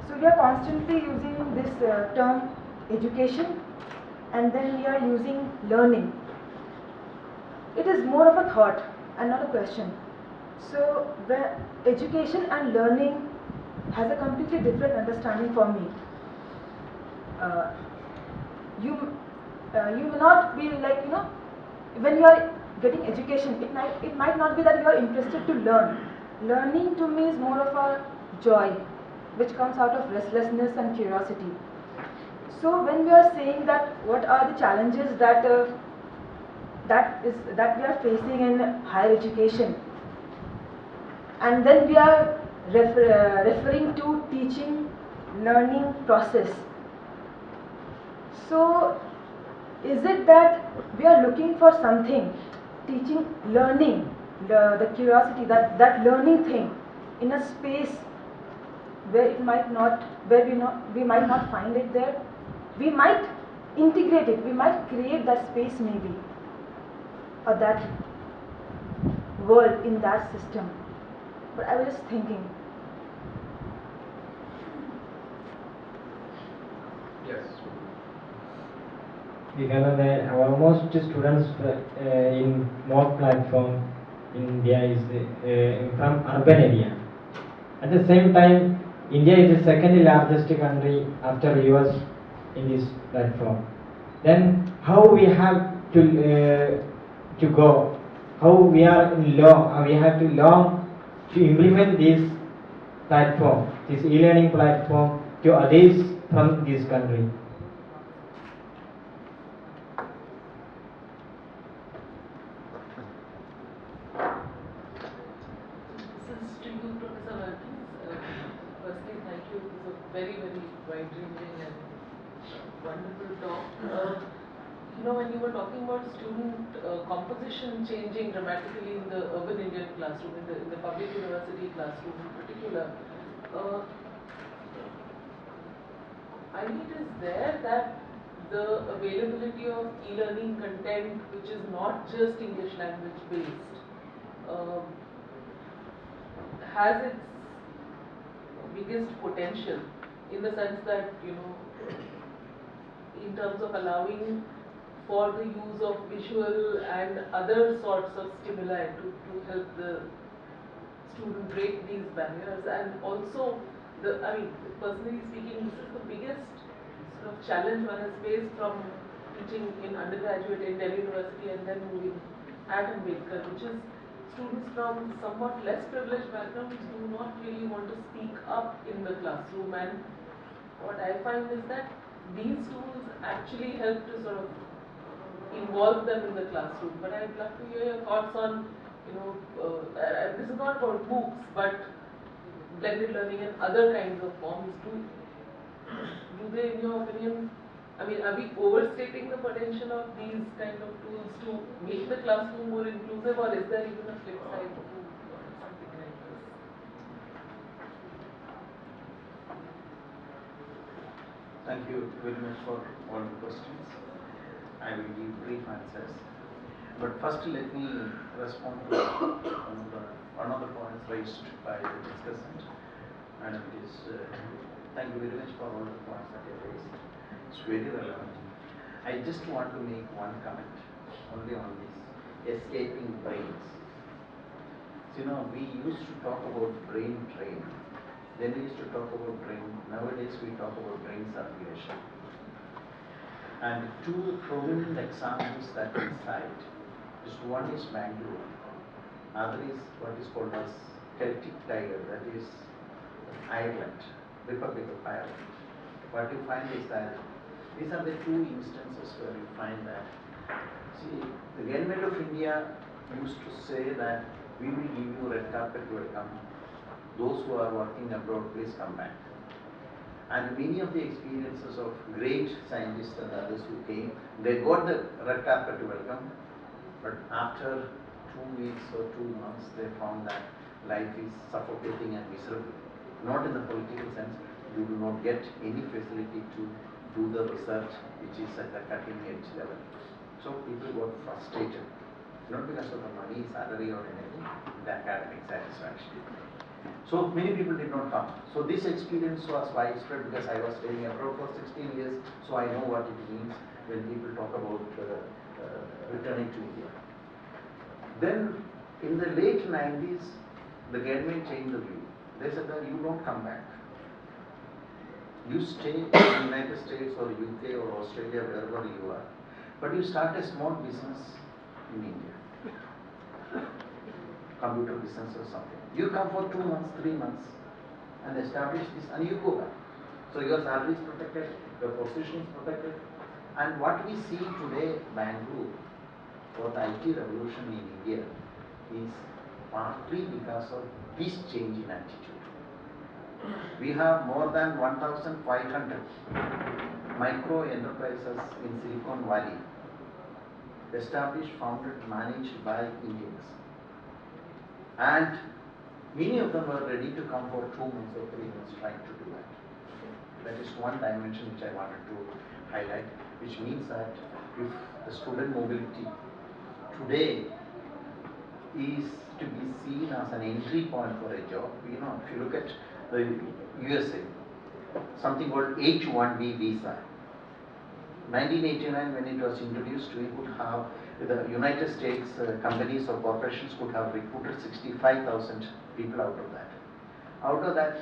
so we are constantly using this term education, and then we are using learning. It is more of a thought and not a question. So the education and learning has a completely different understanding for me. You may not be like, when you are getting education, it might not be that you are interested to learn. Learning to me is more of a joy, which comes out of restlessness and curiosity. So when we are saying that what are the challenges that we are facing in higher education, and then we are referring to teaching learning process. So is it that we are looking for something, teaching learning, the curiosity, that learning thing in a space where it might not, we might not find it there? We might integrate it, we might create that space maybe, or that world in that system. But I was just thinking. Yes. We have almost students in more platform in India is from urban area. At the same time, India is the second largest country after US in this platform. Then how we have to go? How we are in law? How we have to law to implement this platform, this e-learning platform, to others from this country. This is to you, Professor Varghese. Firstly, thank you. It was a very, very wide-ranging and wonderful talk. When you were talking about student composition changing dramatically in the urban Indian classroom, in the public university classroom in particular, I mean, it is there that the availability of e-learning content, which is not just English language based, has its biggest potential, in the sense that, in terms of allowing for the use of visual and other sorts of stimuli to help the student break these barriers. And also, personally speaking, this is the biggest sort of challenge one has faced from teaching in undergraduate in Delhi University and then moving at Ambedkar, which is students from somewhat less privileged backgrounds do not really want to speak up in the classroom. And what I find is that these tools actually help to sort of involve them in the classroom. But I'd love to hear your thoughts on, this is not about MOOCs, but blended learning and other kinds of forms. Do they, in your opinion, I mean, are we overstating the potential of these kind of tools to make the classroom more inclusive, or is there even a flip side to something like this? Thank you very much for all the questions. I will give brief answers. But first let me respond to one of the points raised by the discussant. And it is, thank you very much for all the points that you raised. It's very relevant. I just want to make one comment only on this escaping brains. So, we used to talk about brain drain. Then we used to talk about brain. Nowadays we talk about brain circulation. And two prominent examples that we cite is one is Bangalore, other is what is called as Celtic Tiger, that is Ireland, Republic of Ireland. What you find is that these are the two instances where you find that, see, the government of India used to say that we will give you red carpet welcome. Those who are working abroad, please come back. And many of the experiences of great scientists and others who came, they got the red carpet welcome, but after 2 weeks or 2 months, they found that life is suffocating and miserable. Not in the political sense, you do not get any facility to do the research which is at the cutting edge level. So people got frustrated, not because of the money, salary or anything, the academic satisfaction. So many people did not come. So this experience was widespread because I was staying abroad for 16 years, so I know what it means when people talk about returning to India. Then in the late 90s, the government changed the view. They said that you don't come back. You stay in the United States or UK or Australia, wherever you are, but you start a small business in India, computer business or something. You come for 2 months, 3 months and establish this and you go back. So your salary is protected, your position is protected. And what we see today, Bangalore, for the IT revolution in India is partly because of this change in attitude. We have more than 1,500 micro enterprises in Silicon Valley, established, founded, managed by Indians. And many of them were ready to come for 2 months or 3 months trying to do that. That is one dimension which I wanted to highlight, which means that if the student mobility today is to be seen as an entry point for a job, if you look at the USA, something called H-1B visa. 1989 when it was introduced, we could have, the United States companies or corporations could have recruited 65,000 people out of that. Out of that,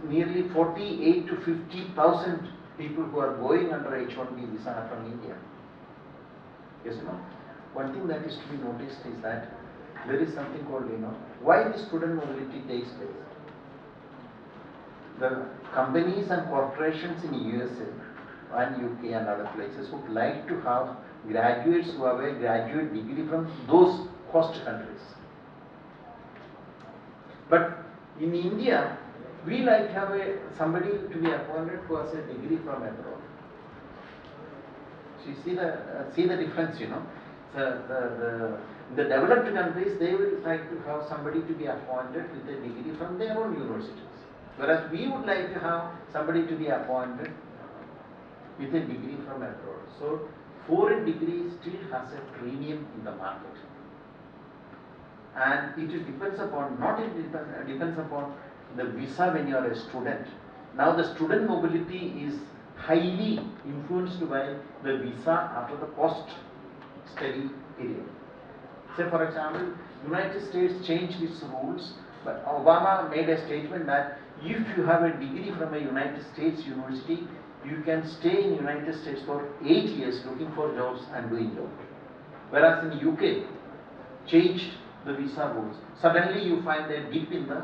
nearly 48 to 50,000 people who are going under H-1B visa are from India. Yes, one thing that is to be noticed is that there is something called, why the student mobility takes place. The companies and corporations in USA and UK and other places would like to have graduates who have a graduate degree from those host countries. But in India, we like to have somebody to be appointed who has a degree from abroad. So you see the difference, The developed countries, they will like to have somebody to be appointed with a degree from their own universities. Whereas we would like to have somebody to be appointed with a degree from abroad. So foreign degree still has a premium in the market. And it depends upon, depends upon the visa when you are a student. Now the student mobility is highly influenced by the visa after the post-study period. Say for example, United States changed its rules, but Obama made a statement that if you have a degree from a United States university, you can stay in United States for 8 years looking for jobs and doing jobs. Whereas in UK, changed the visa rules. Suddenly you find a dip in the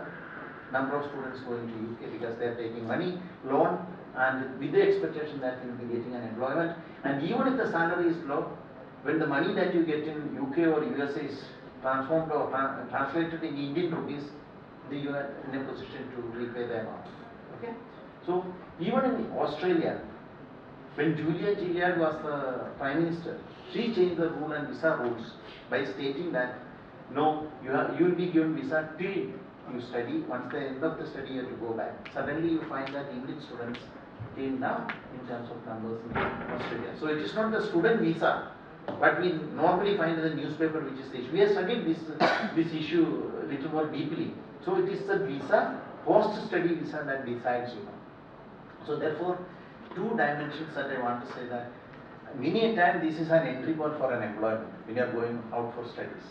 number of students going to UK because they are taking money, loan, and with the expectation that you will be getting an employment. And even if the salary is low, when the money that you get in UK or USA is transformed or translated in Indian rupees, you are in a position to repay the amount. Okay? So even in Australia, When Julia Gillard was the Prime Minister, she changed the rule and visa rules by stating that no, you will be given visa till you study. Once the end of the study, you have to go back. Suddenly, you find that English students came down in terms of numbers in Australia. So it is not the student visa, but we normally find in the newspaper which is the issue. We have studied this issue a little more deeply. So it is the visa, post-study visa that decides, you know. So therefore, two dimensions that I want to say that many a time this is an entry point for an employment when you are going out for studies.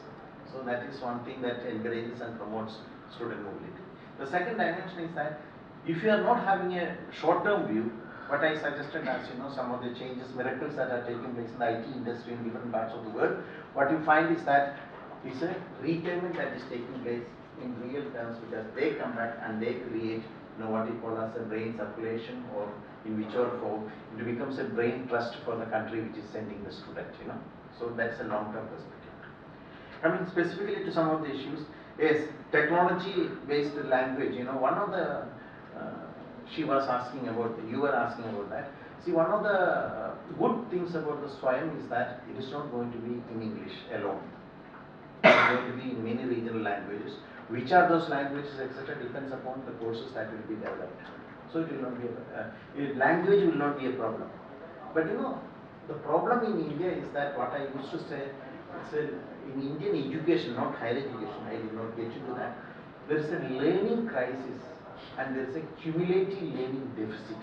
So that is one thing that encourages and promotes student mobility. The second dimension is that if you are not having a short-term view, what I suggested as you know some of the changes, miracles that are taking place in the IT industry in different parts of the world, what you find is that it's a retailment that is taking place in real terms because they come back and they create what we call as a brain circulation or in whichever form, it becomes a brain trust for the country which is sending the student, you know. So that's a long-term perspective. Coming specifically to some of the issues, is technology-based language, you know, one of the, she was asking about, you were asking about that. See, one of the good things about the SWAYAM is that it is not going to be in English alone. It is going to be in many regional languages. Which are those languages, etc., depends upon the courses that will be developed. So it will not be language will not be a problem. But you know, the problem in India is that what I used to say, in Indian education, not higher education, I did not get into that, there is a learning crisis and there is a cumulative learning deficit.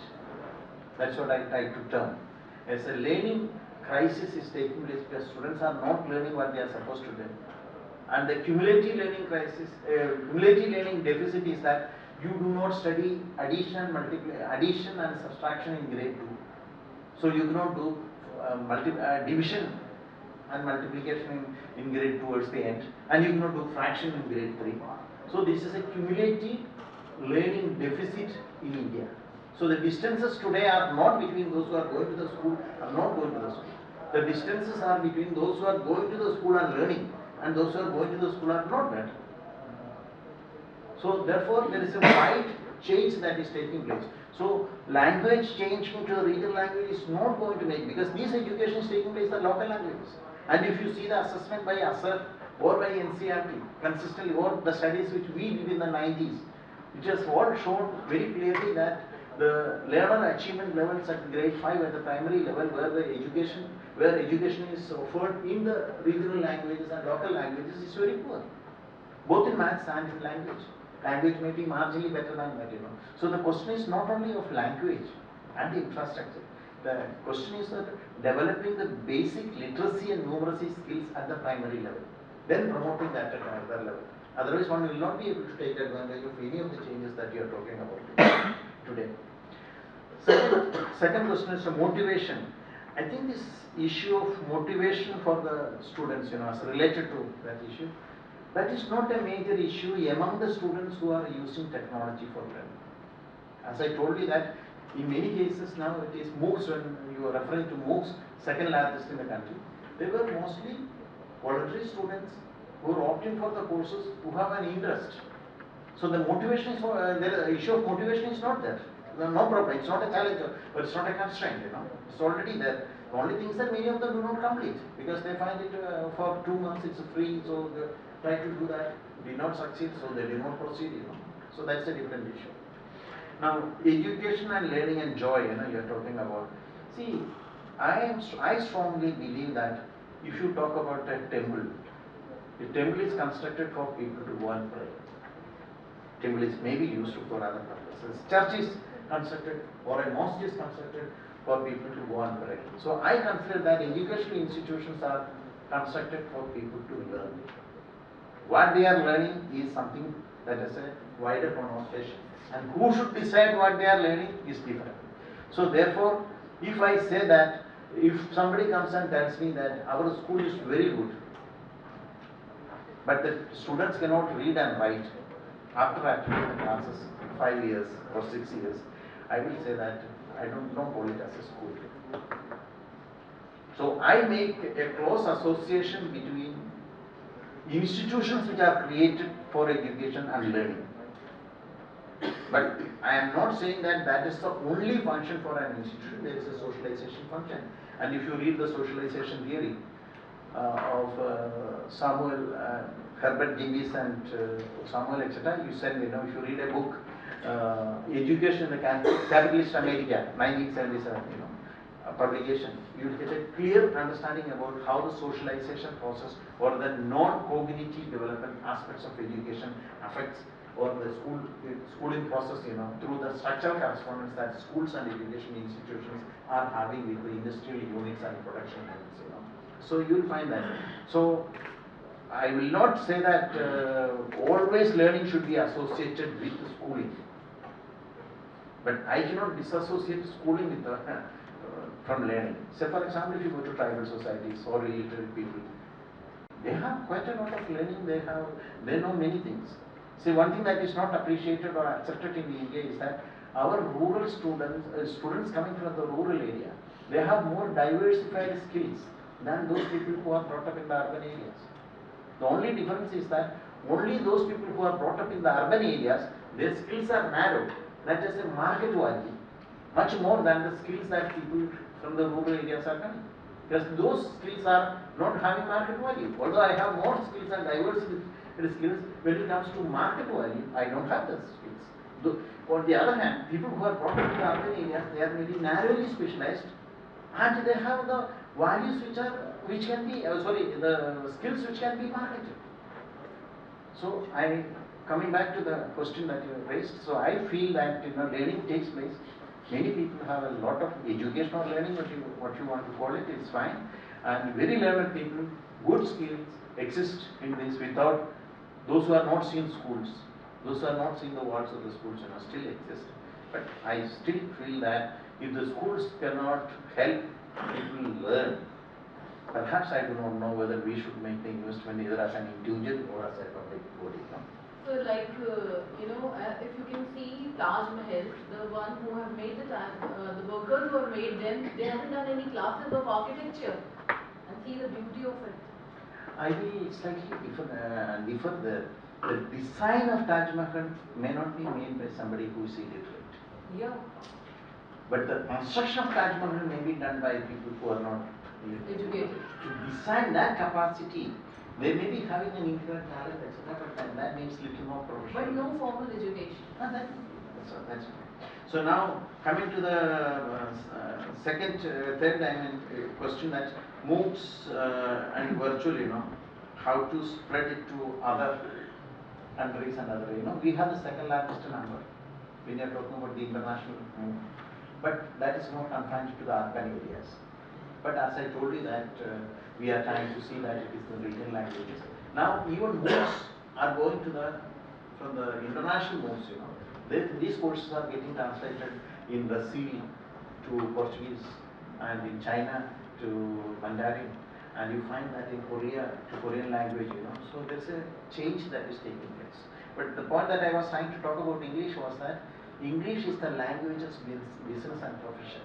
That's what I try to term. As a learning crisis is taking place because students are not learning what they are supposed to learn. And the cumulative learning crisis, cumulative learning deficit is that you do not study addition and subtraction in grade 2. So you cannot do division and multiplication in grade towards the end, and you cannot do fraction in grade 3. So this is a cumulative learning deficit in India. So the distances today are not between those who are going to the school and not going to the school. The distances are between those who are going to the school and learning and those who are going to the school are not that. So therefore there is a wide change that is taking place. So language changing to the regional language is not going to make, because these education is taking place in local languages. And if you see the assessment by ASER or by NCERT consistently, or the studies which we did in the 90s, which has all shown very clearly that the learner achievement levels at grade 5 at the primary level where education is offered in the regional languages and local languages is very poor, both in maths and in language. Language may be marginally better than that, you know. So the question is not only of language and the infrastructure. The question is that developing the basic literacy and numeracy skills at the primary level, then promoting that at another level. Otherwise, one will not be able to take advantage of any of the changes that you are talking about today. Second question is motivation. I think this issue of motivation for the students, you know, is related to that issue. That is not a major issue among the students who are using technology for learning. As I told you that in many cases now it is MOOCs, when you are referring to MOOCs, second largest in the country, they were mostly voluntary students who are opting for the courses who have an interest. So the motivation is, the issue of motivation is not there. No problem, it's not a challenge, but it's not a constraint, you know. It's already there. The only thing is that many of them do not complete because they find it for 2 months it's free, so they try to do that, did not succeed, so they did not proceed, you know. So that's a different issue. Now, education and learning and joy, you know, you're talking about. See, I strongly believe that if you talk about a temple is constructed for people to go and pray. Temple is maybe used for other purposes. Church is constructed, or a mosque is constructed for people to go and pray. So I consider that educational institutions are constructed for people to learn. What they are learning is something that has a wider connotation, and who should decide what they are learning is different. So therefore, if I say that, if somebody comes and tells me that our school is very good, but the students cannot read and write after attending the classes 5 years or 6 years, I will say that I don't call it as a school. So I make a close association between institutions which are created for education and learning. But I am not saying that that is the only function for an institution. There is a socialization function. And if you read the socialization theory of Samuel, Herbert Genghis and Samuel, etc., you said, if you read a book, Education in the Capitalist America, 1977, publication, you will get a clear understanding about how the socialization process or the non-cognitive development aspects of education affects or the schooling process, through the structural correspondence that schools and education institutions are having with the industrial units and production units, So you will find that. So I will not say that always learning should be associated with schooling. But I cannot disassociate schooling with from learning. Say for example, if you go to tribal societies or illiterate people, they have quite a lot of learning, they know many things. See, one thing that is not appreciated or accepted in India is that our rural students coming from the rural area, they have more diversified skills than those people who are brought up in the urban areas. The only difference is that only those people who are brought up in the urban areas, their skills are narrow. That is a market value, much more than the skills that people from the rural areas are coming. Because those skills are not having market value. Although I have more skills and diversity skills, when it comes to market value, I don't have those skills. On the other hand, people who are brought up in the urban areas, they are very narrowly specialized, and they have the values which can be, the skills which can be marketed. So coming back to the question that you raised, so I feel that learning takes place. Many people have a lot of educational learning, what you want to call it, is fine. And very learned people, good skills exist in this without those who are not seen schools, those who are not seeing the walls of the schools, still exist. But I still feel that if the schools cannot help people learn, perhaps I do not know whether we should make the investment either as an individual or as a public body. So like, if you can see Taj Mahal, the one who have made the workers who have made them, they haven't done any classes of architecture and see the beauty of it. I will slightly differ. The design of Taj Mahal may not be made by somebody who is illiterate. Yeah. But the construction of Taj Mahal may be done by people who are not educated. To design that capacity, they may be having an inherent talent, etc., but that makes little more professional. But no formal education. That's fine. So now coming to the third question, that MOOCs and virtual, how to spread it to other countries and other, we have the second largest number when you are talking about the international MOOC, but that is not confined to the urban areas. But as I told you that we are trying to see that it is the regional languages. Now even MOOCs are going from the international MOOCs, these courses are getting translated in Brazil to Portuguese and in China to Mandarin, and you find that in Korea to Korean language, so there's a change that is taking place. But the point that I was trying to talk about English was that English is the language of business and profession.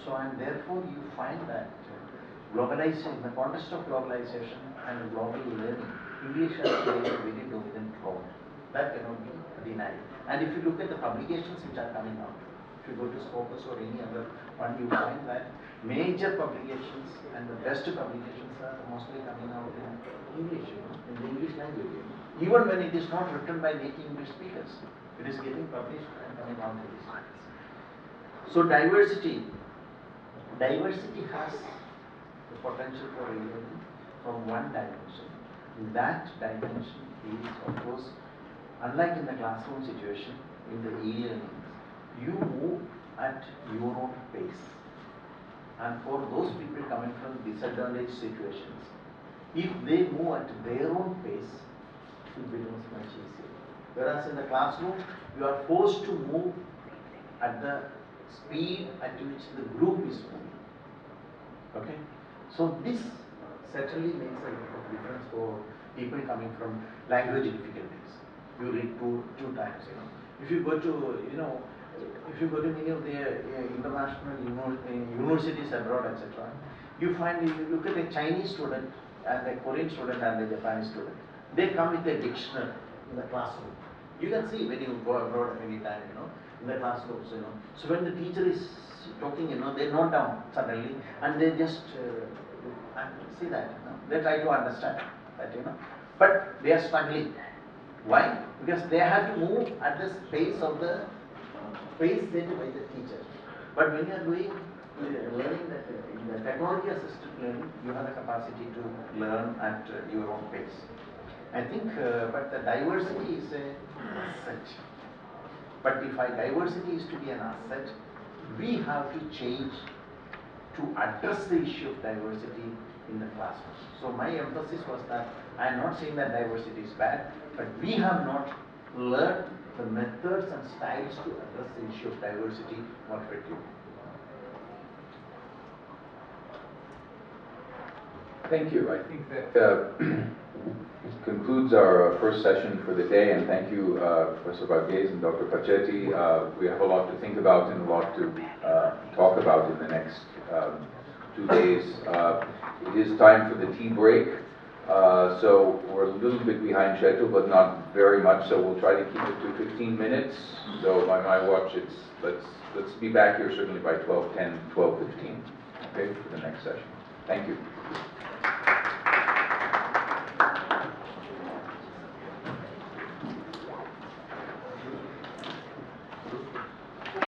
So, and therefore you find that globalization, in the context of globalization and global learning, English has played a very dominant role. That cannot be denied. And if you look at the publications which are coming out, if you go to Scopus or any other one, you find that major publications and the best publications are mostly coming out in English, in the English language. Even when it is not written by native English speakers, it is getting published and coming out in this. So diversity has the potential for learning from one dimension. That dimension is, of course, unlike in the classroom situation, in the e-learning, you move at your own pace. And for those people coming from disadvantaged situations, if they move at their own pace, it becomes much easier. Whereas in the classroom, you are forced to move at the speed at which the group is moving. Okay? So this certainly makes a lot of difference for people coming from language difficulties. You read two times, If you go to, if you go to many of the international universities abroad, etc., you find, if you look at a Chinese student and a Korean student and a Japanese student, they come with a dictionary in the classroom. You can see when you go abroad anytime, in the classrooms, So when the teacher is talking, they note down suddenly and they just see that, they try to understand that, but they are struggling. Why? Because they have to move at the pace of the pace set by the teacher. But when you are doing learning that in the technology assisted learning, you have the capacity to learn at your own pace. I think, but the diversity is an asset. But if diversity is to be an asset, we have to change to address the issue of diversity in the classroom. So my emphasis was that I am not saying that diversity is bad, but we have not learned the methods and styles to address the issue of diversity more effectively. Thank you. I think that concludes our first session for the day, and thank you, Professor Varghese and Dr. Pacetti. We have a lot to think about and a lot to talk about in the next 2 days. It is time for the tea break, so we're a little bit behind schedule, but not very much, so we'll try to keep it to 15 minutes. So by my watch, let's be back here certainly by 12:10, 12:15, okay, for the next session. Thank you.